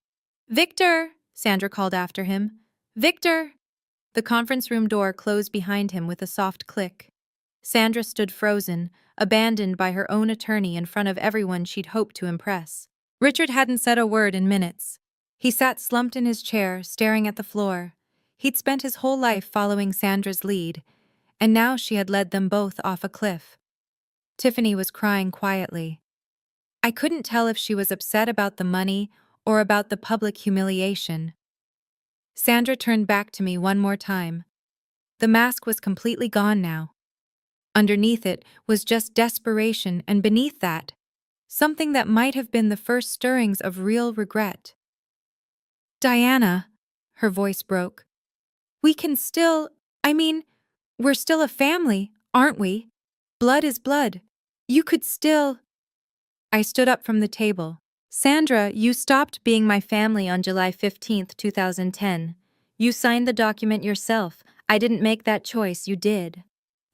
Victor! Sandra called after him. Victor! The conference room door closed behind him with a soft click. Sandra stood frozen, abandoned by her own attorney in front of everyone she'd hoped to impress. Richard hadn't said a word in minutes. He sat slumped in his chair, staring at the floor. He'd spent his whole life following Sandra's lead, and now she had led them both off a cliff. Tiffany was crying quietly. I couldn't tell if she was upset about the money or about the public humiliation. Sandra turned back to me one more time. The mask was completely gone now. Underneath it was just desperation, and beneath that, something that might have been the first stirrings of real regret. Diana, her voice broke. We can still, we're still a family, aren't we? Blood is blood. You could still... I stood up from the table. Sandra, you stopped being my family on July 15th, 2010. You signed the document yourself. I didn't make that choice, you did.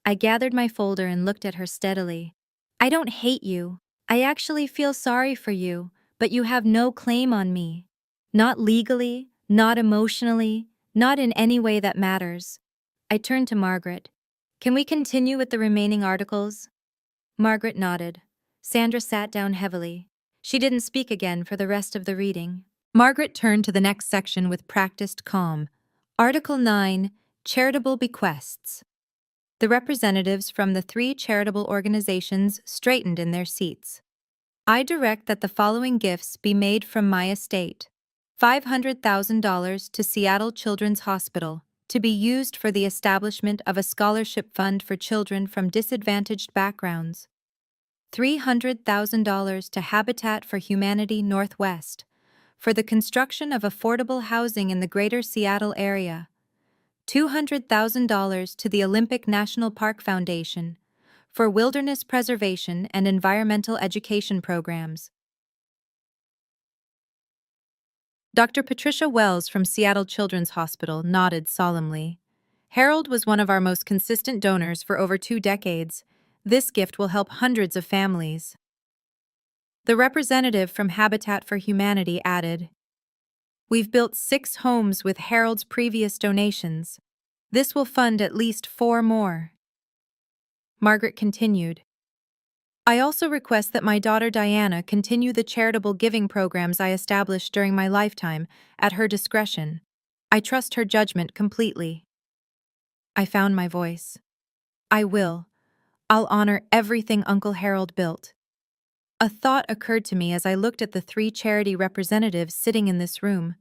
I gathered my folder and looked at her steadily. I don't hate you. I actually feel sorry for you, but you have no claim on me. Not legally, not emotionally, not in any way that matters. I turned to Margaret. Can we continue with the remaining articles? Margaret nodded. Sandra sat down heavily. She didn't speak again for the rest of the reading. Margaret turned to the next section with practiced calm. Article 9, Charitable Bequests. The representatives from the 3 charitable organizations straightened in their seats. I direct that the following gifts be made from my estate. $500,000 to Seattle Children's Hospital, to be used for the establishment of a scholarship fund for children from disadvantaged backgrounds. $300,000 to Habitat for Humanity Northwest, for the construction of affordable housing in the greater Seattle area. $200,000 to the Olympic National Park Foundation, for wilderness preservation and environmental education programs. Dr. Patricia Wells from Seattle Children's Hospital nodded solemnly. Harold was one of our most consistent donors for over 2 decades. This gift will help hundreds of families. The representative from Habitat for Humanity added, We've built 6 homes with Harold's previous donations. This will fund at least 4 more. Margaret continued. I also request that my daughter Diana continue the charitable giving programs I established during my lifetime, at her discretion. I trust her judgment completely. I found my voice. I will. I'll honor everything Uncle Harold built. A thought occurred to me as I looked at the 3 charity representatives sitting in this room.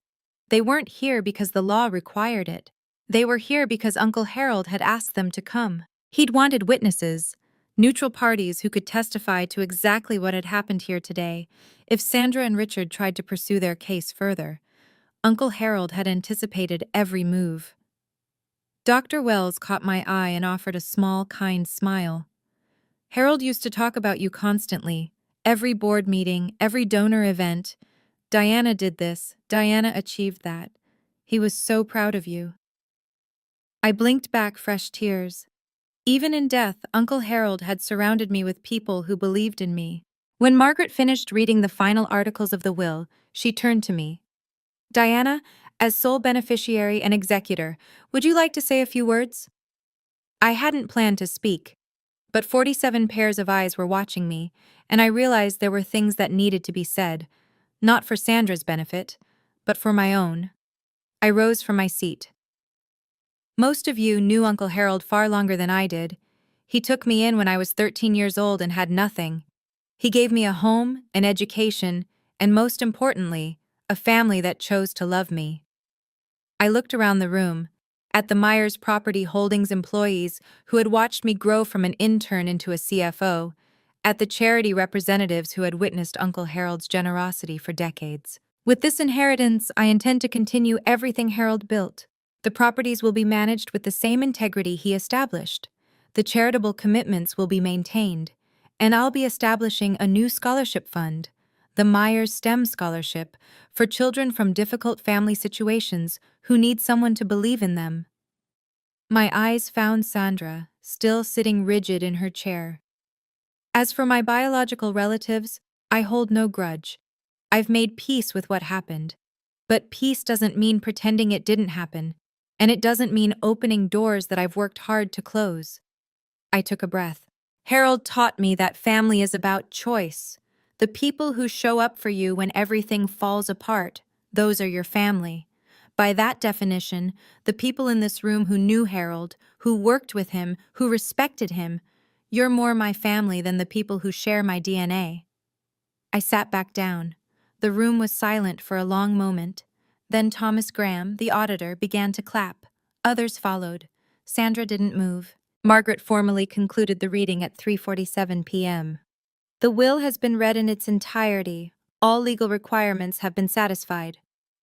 They weren't here because the law required it. They were here because Uncle Harold had asked them to come. He'd wanted witnesses, neutral parties who could testify to exactly what had happened here today if Sandra and Richard tried to pursue their case further. Uncle Harold had anticipated every move. Dr. Wells caught my eye and offered a small, kind smile. Harold used to talk about you constantly. Every board meeting, every donor event. Diana did this, Diana achieved that. He was so proud of you. I blinked back fresh tears. Even in death, Uncle Harold had surrounded me with people who believed in me. When Margaret finished reading the final articles of the will, she turned to me. Diana, as sole beneficiary and executor, would you like to say a few words? I hadn't planned to speak, but 47 pairs of eyes were watching me, and I realized there were things that needed to be said, not for Sandra's benefit, but for my own. I rose from my seat. Most of you knew Uncle Harold far longer than I did. He took me in when I was 13 years old and had nothing. He gave me a home, an education, and most importantly, a family that chose to love me. I looked around the room, at the Myers Property Holdings employees who had watched me grow from an intern into a CFO, at the charity representatives who had witnessed Uncle Harold's generosity for decades. With this inheritance, I intend to continue everything Harold built. The properties will be managed with the same integrity he established. The charitable commitments will be maintained, and I'll be establishing a new scholarship fund, the Myers STEM Scholarship, for children from difficult family situations who need someone to believe in them. My eyes found Sandra, still sitting rigid in her chair. As for my biological relatives, I hold no grudge. I've made peace with what happened. But peace doesn't mean pretending it didn't happen, and it doesn't mean opening doors that I've worked hard to close. I took a breath. Harold taught me that family is about choice. The people who show up for you when everything falls apart, those are your family. By that definition, the people in this room who knew Harold, who worked with him, who respected him, you're more my family than the people who share my DNA. I sat back down. The room was silent for a long moment. Then Thomas Graham, the auditor, began to clap. Others followed. Sandra didn't move. Margaret formally concluded the reading at 3:47 p.m. The will has been read in its entirety. All legal requirements have been satisfied.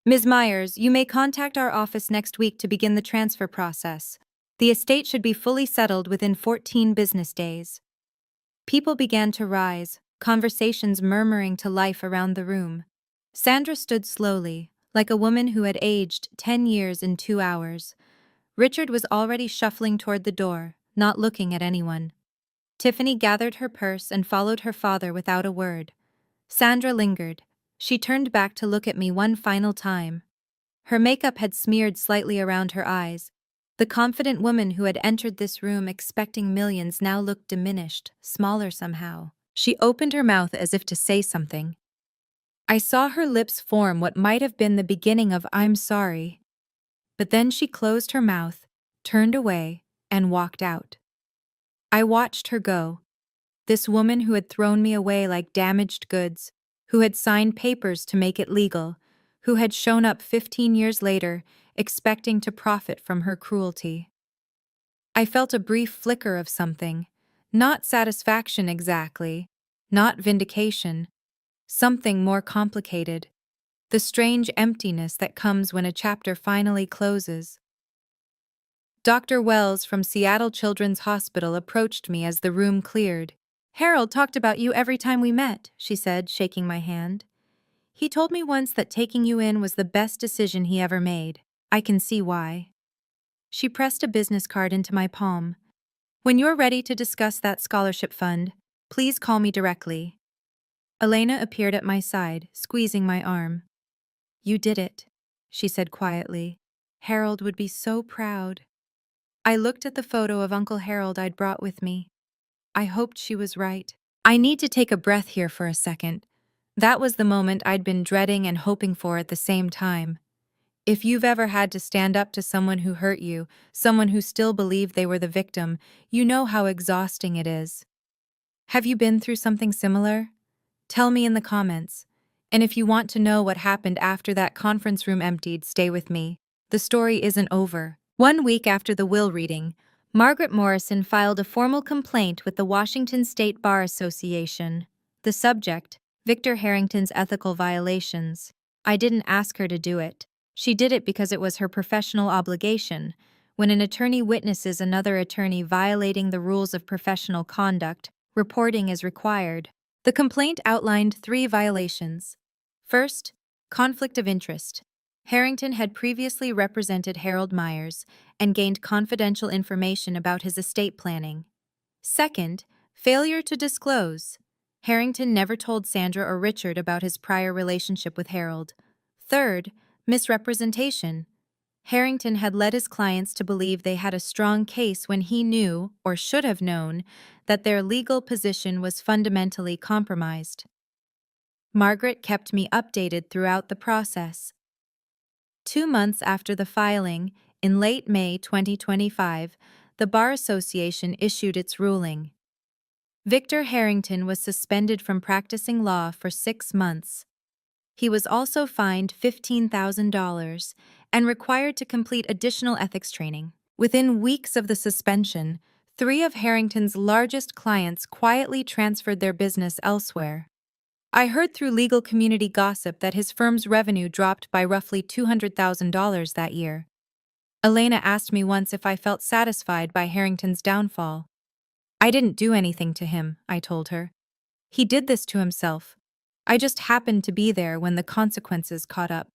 Ms. Myers, you may contact our office next week to begin the transfer process. The estate should be fully settled within 14 business days. People began to rise, conversations murmuring to life around the room. Sandra stood slowly, like a woman who had aged 10 years in 2 hours. Richard was already shuffling toward the door, not looking at anyone. Tiffany gathered her purse and followed her father without a word. Sandra lingered. She turned back to look at me one final time. Her makeup had smeared slightly around her eyes. The confident woman who had entered this room expecting millions now looked diminished, smaller somehow. She opened her mouth as if to say something. I saw her lips form what might have been the beginning of "I'm sorry." But then she closed her mouth, turned away, and walked out. I watched her go. This woman who had thrown me away like damaged goods, who had signed papers to make it legal, who had shown up 15 years later, expecting to profit from her cruelty. I felt a brief flicker of something, not satisfaction exactly, not vindication, something more complicated, the strange emptiness that comes when a chapter finally closes. Dr. Wells from Seattle Children's Hospital approached me as the room cleared. Harold talked about you every time we met, she said, shaking my hand. He told me once that taking you in was the best decision he ever made. I can see why. She pressed a business card into my palm. When you're ready to discuss that scholarship fund, please call me directly. Elena appeared at my side, squeezing my arm. You did it, she said quietly. Harold would be so proud. I looked at the photo of Uncle Harold I'd brought with me. I hoped she was right. I need to take a breath here for a second. That was the moment I'd been dreading and hoping for at the same time. If you've ever had to stand up to someone who hurt you, someone who still believed they were the victim, you know how exhausting it is. Have you been through something similar? Tell me in the comments. And if you want to know what happened after that conference room emptied, stay with me. The story isn't over. 1 week after the will reading, Margaret Morrison filed a formal complaint with the Washington State Bar Association. The subject, Victor Harrington's ethical violations. I didn't ask her to do it. She did it because it was her professional obligation. When an attorney witnesses another attorney violating the rules of professional conduct, reporting is required. The complaint outlined 3 violations. First, conflict of interest. Harrington had previously represented Harold Myers and gained confidential information about his estate planning. Second, failure to disclose. Harrington never told Sandra or Richard about his prior relationship with Harold. Third, misrepresentation. Harrington had led his clients to believe they had a strong case when he knew, or should have known, that their legal position was fundamentally compromised. Margaret kept me updated throughout the process. 2 months after the filing, in late May 2025, the Bar Association issued its ruling. Victor Harrington was suspended from practicing law for 6 months. He was also fined $15,000 and required to complete additional ethics training. Within weeks of the suspension, 3 of Harrington's largest clients quietly transferred their business elsewhere. I heard through legal community gossip that his firm's revenue dropped by roughly $200,000 that year. Elena asked me once if I felt satisfied by Harrington's downfall. I didn't do anything to him, I told her. He did this to himself. I just happened to be there when the consequences caught up.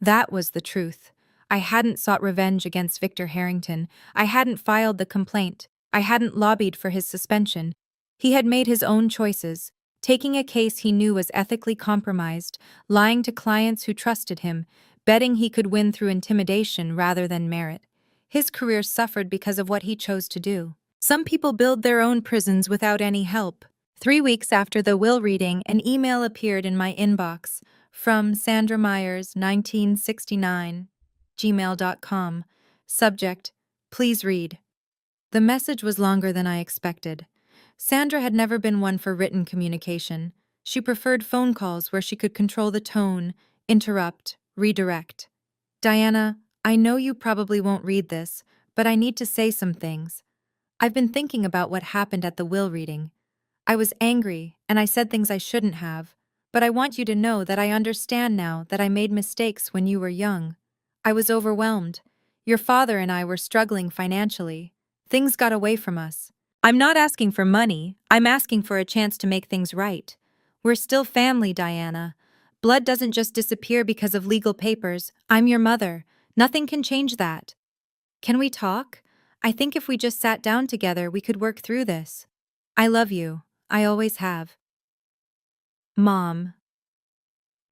That was the truth. I hadn't sought revenge against Victor Harrington. I hadn't filed the complaint. I hadn't lobbied for his suspension. He had made his own choices, taking a case he knew was ethically compromised, lying to clients who trusted him, betting he could win through intimidation rather than merit. His career suffered because of what he chose to do. Some people build their own prisons without any help. 3 weeks after the will reading, an email appeared in my inbox from Sandra Myers, 1969, gmail.com. Subject, please read. The message was longer than I expected. Sandra had never been one for written communication. She preferred phone calls where she could control the tone, interrupt, redirect. Diana, I know you probably won't read this, but I need to say some things. I've been thinking about what happened at the will reading. I was angry, and I said things I shouldn't have, but I want you to know that I understand now that I made mistakes when you were young. I was overwhelmed. Your father and I were struggling financially. Things got away from us. I'm not asking for money, I'm asking for a chance to make things right. We're still family, Diana. Blood doesn't just disappear because of legal papers. I'm your mother. Nothing can change that. Can we talk? I think if we just sat down together, we could work through this. I love you. I always have. Mom.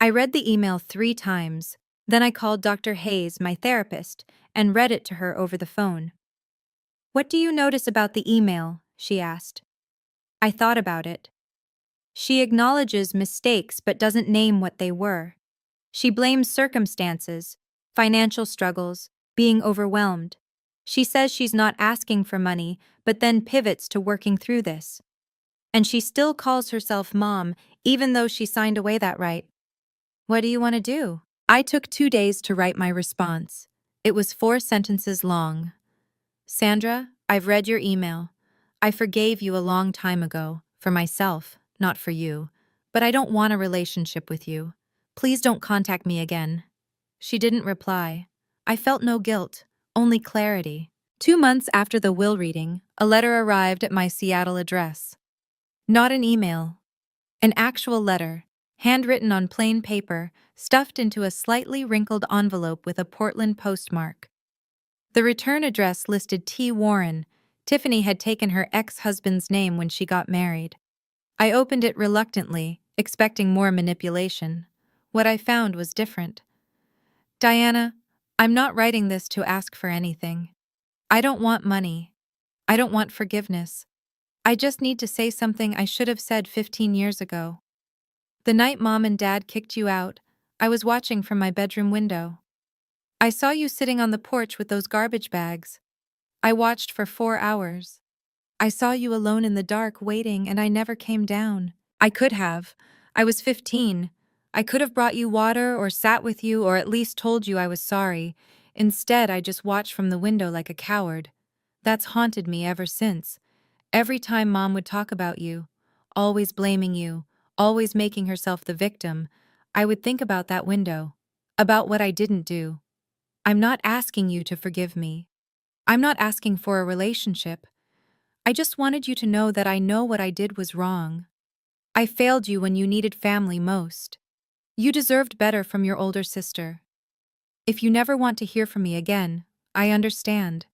I read the email 3 times, then I called Dr. Hayes, my therapist, and read it to her over the phone. What do you notice about the email? She asked. I thought about it. She acknowledges mistakes but doesn't name what they were. She blames circumstances, financial struggles, being overwhelmed. She says she's not asking for money, but then pivots to working through this. And she still calls herself mom, even though she signed away that right. What do you want to do? I took 2 days to write my response. It was 4 sentences long. Sandra, I've read your email. I forgave you a long time ago, for myself, not for you. But I don't want a relationship with you. Please don't contact me again. She didn't reply. I felt no guilt, only clarity. 2 months after the will reading, a letter arrived at my Seattle address. Not an email. An actual letter, handwritten on plain paper, stuffed into a slightly wrinkled envelope with a Portland postmark. The return address listed T. Warren. Tiffany had taken her ex-husband's name when she got married. I opened it reluctantly, expecting more manipulation. What I found was different. Diana, I'm not writing this to ask for anything. I don't want money. I don't want forgiveness. I just need to say something I should have said 15 years ago. The night Mom and Dad kicked you out, I was watching from my bedroom window. I saw you sitting on the porch with those garbage bags. I watched for 4 hours. I saw you alone in the dark waiting and I never came down. I could have. I was 15. I could have brought you water or sat with you or at least told you I was sorry. Instead, I just watched from the window like a coward. That's haunted me ever since. Every time Mom would talk about you, always blaming you, always making herself the victim, I would think about that window, about what I didn't do. I'm not asking you to forgive me. I'm not asking for a relationship. I just wanted you to know that I know what I did was wrong. I failed you when you needed family most. You deserved better from your older sister. If you never want to hear from me again, I understand.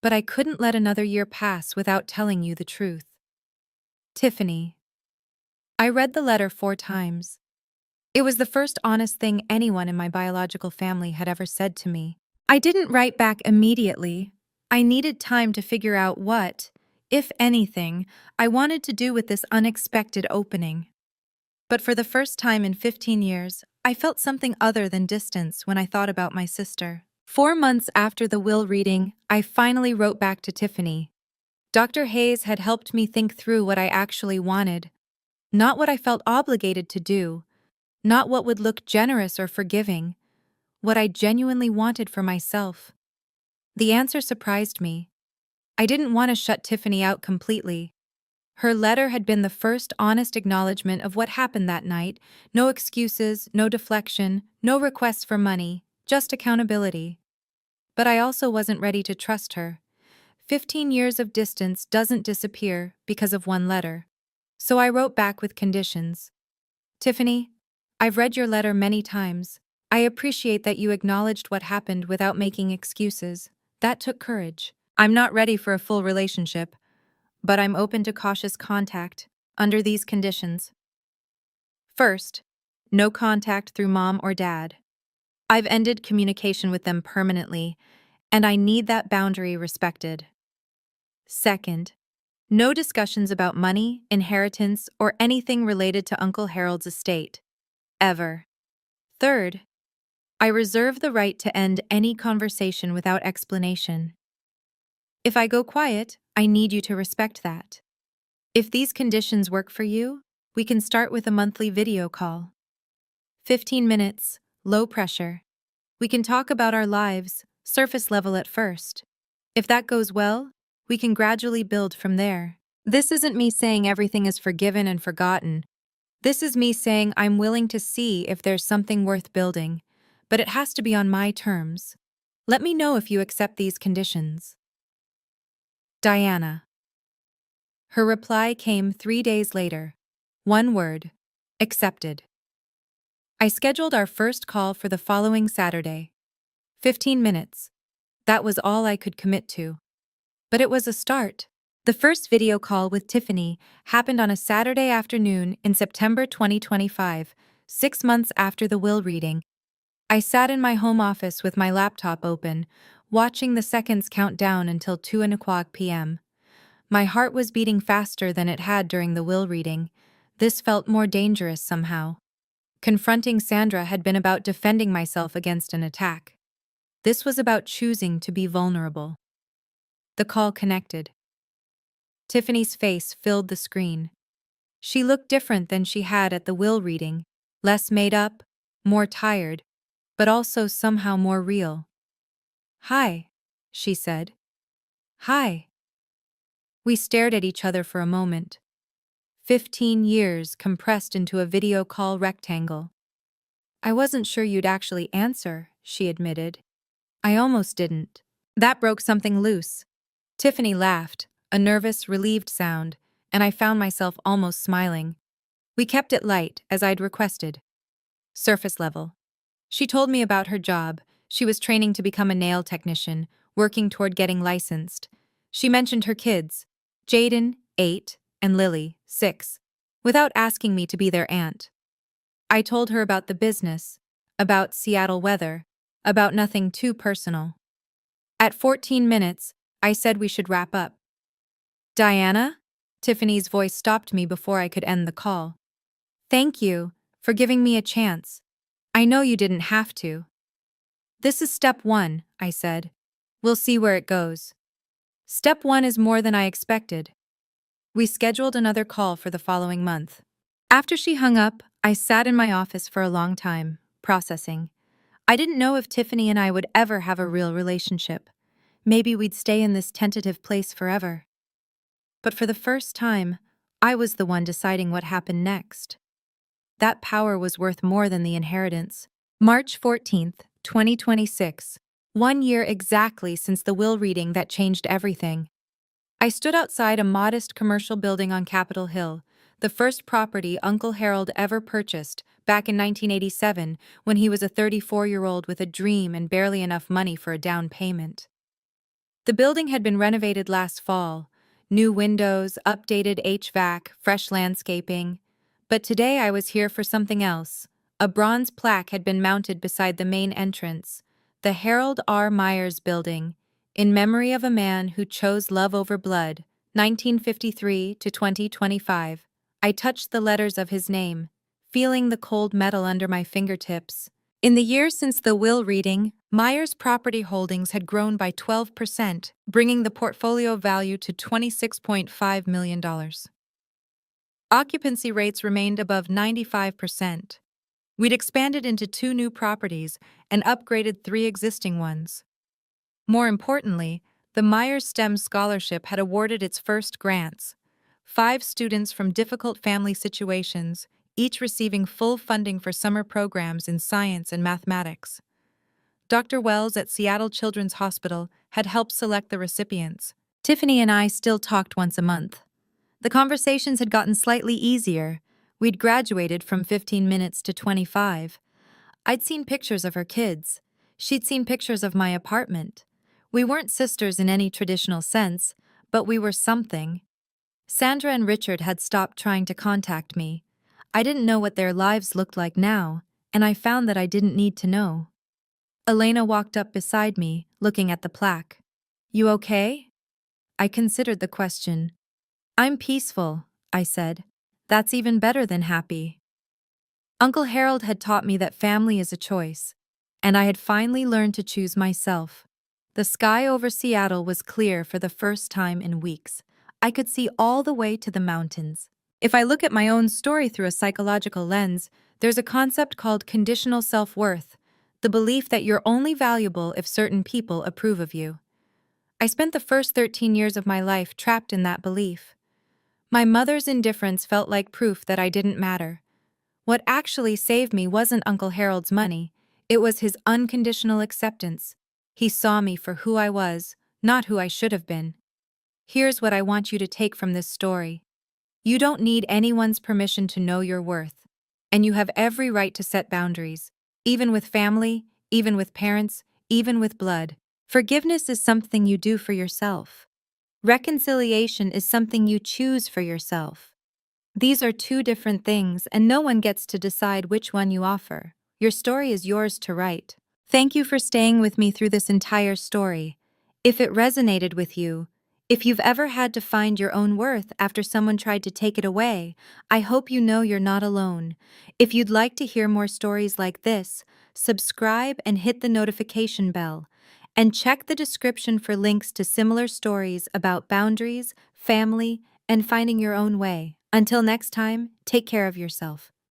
But I couldn't let another year pass without telling you the truth. Tiffany. I read the letter 4 times. It was the first honest thing anyone in my biological family had ever said to me. I didn't write back immediately. I needed time to figure out what, if anything, I wanted to do with this unexpected opening. But for the first time in 15 years, I felt something other than distance when I thought about my sister. 4 months after the will reading, I finally wrote back to Tiffany. Dr. Hayes had helped me think through what I actually wanted, not what I felt obligated to do, not what would look generous or forgiving, what I genuinely wanted for myself. The answer surprised me. I didn't want to shut Tiffany out completely. Her letter had been the first honest acknowledgement of what happened that night. No excuses, no deflection, no requests for money, just accountability. But I also wasn't ready to trust her. 15 years of distance doesn't disappear because of one letter. So I wrote back with conditions. Tiffany, I've read your letter many times. I appreciate that you acknowledged what happened without making excuses. That took courage. I'm not ready for a full relationship, but I'm open to cautious contact under these conditions. First, no contact through Mom or Dad. I've ended communication with them permanently, and I need that boundary respected. Second, no discussions about money, inheritance, or anything related to Uncle Harold's estate. Ever. Third, I reserve the right to end any conversation without explanation. If I go quiet, I need you to respect that. If these conditions work for you, we can start with a monthly video call. 15 minutes, low pressure. We can talk about our lives, surface level at first. If that goes well, we can gradually build from there. This isn't me saying everything is forgiven and forgotten. This is me saying I'm willing to see if there's something worth building, but it has to be on my terms. Let me know if you accept these conditions. Diana. Her reply came 3 days later. One word. Accepted. I scheduled our first call for the following Saturday. 15 minutes. That was all I could commit to. But it was a start. The first video call with Tiffany happened on a Saturday afternoon in September 2025, 6 months after the will reading. I sat in my home office with my laptop open, watching the seconds count down until 2:00 p.m. My heart was beating faster than it had during the will reading. This felt more dangerous somehow. Confronting Sandra had been about defending myself against an attack. This was about choosing to be vulnerable. The call connected. Tiffany's face filled the screen. She looked different than she had at the will reading, less made up, more tired, but also somehow more real. "Hi," she said. "Hi." We stared at each other for a moment. 15 years compressed into a video call rectangle. "I wasn't sure you'd actually answer," she admitted. "I almost didn't." That broke something loose. Tiffany laughed, a nervous, relieved sound, and I found myself almost smiling. We kept it light, as I'd requested. Surface level. She told me about her job. She was training to become a nail technician, working toward getting licensed. She mentioned her kids, Jaden, 8, and Lily, 6, without asking me to be their aunt. I told her about the business, about Seattle weather, about nothing too personal. At 14 minutes, I said we should wrap up. Diana? Tiffany's voice stopped me before I could end the call. Thank you for giving me a chance. I know you didn't have to. This is step one, I said. We'll see where it goes. Step one is more than I expected. We scheduled another call for the following month. After she hung up, I sat in my office for a long time, processing. I didn't know if Tiffany and I would ever have a real relationship. Maybe we'd stay in this tentative place forever. But for the first time, I was the one deciding what happened next. That power was worth more than the inheritance. March 14th, 2026. 1 year exactly since the will reading that changed everything. I stood outside a modest commercial building on Capitol Hill, the first property Uncle Harold ever purchased, back in 1987 when he was a 34-year-old with a dream and barely enough money for a down payment. The building had been renovated last fall. New windows, updated HVAC, fresh landscaping. But today I was here for something else. A bronze plaque had been mounted beside the main entrance, the Harold R. Myers Building, in memory of a man who chose love over blood, 1953 to 2025. I touched the letters of his name, feeling the cold metal under my fingertips. In the years since the will reading, Myers' property holdings had grown by 12%, bringing the portfolio value to $26.5 million. Occupancy rates remained above 95%. We'd expanded into 2 new properties and upgraded 3 existing ones. More importantly, the Myers STEM Scholarship had awarded its first grants. 5 students from difficult family situations, each receiving full funding for summer programs in science and mathematics. Dr. Wells at Seattle Children's Hospital had helped select the recipients. Tiffany and I still talked once a month. The conversations had gotten slightly easier. We'd graduated from 15 minutes to 25. I'd seen pictures of her kids. She'd seen pictures of my apartment. We weren't sisters in any traditional sense, but we were something. Sandra and Richard had stopped trying to contact me. I didn't know what their lives looked like now, and I found that I didn't need to know. Elena walked up beside me, looking at the plaque. You okay? I considered the question. I'm peaceful, I said. That's even better than happy. Uncle Harold had taught me that family is a choice, and I had finally learned to choose myself. The sky over Seattle was clear for the first time in weeks. I could see all the way to the mountains. If I look at my own story through a psychological lens, there's a concept called conditional self-worth, the belief that you're only valuable if certain people approve of you. I spent the first 13 years of my life trapped in that belief. My mother's indifference felt like proof that I didn't matter. What actually saved me wasn't Uncle Harold's money, it was his unconditional acceptance. He saw me for who I was, not who I should have been. Here's what I want you to take from this story. You don't need anyone's permission to know your worth, and you have every right to set boundaries, even with family, even with parents, even with blood. Forgiveness is something you do for yourself. Reconciliation is something you choose for yourself. These are 2 different things, and no one gets to decide which one you offer. Your story is yours to write. Thank you for staying with me through this entire story. If it resonated with you, if you've ever had to find your own worth after someone tried to take it away, I hope you know you're not alone. If you'd like to hear more stories like this, subscribe and hit the notification bell. And check the description for links to similar stories about boundaries, family, and finding your own way. Until next time, take care of yourself.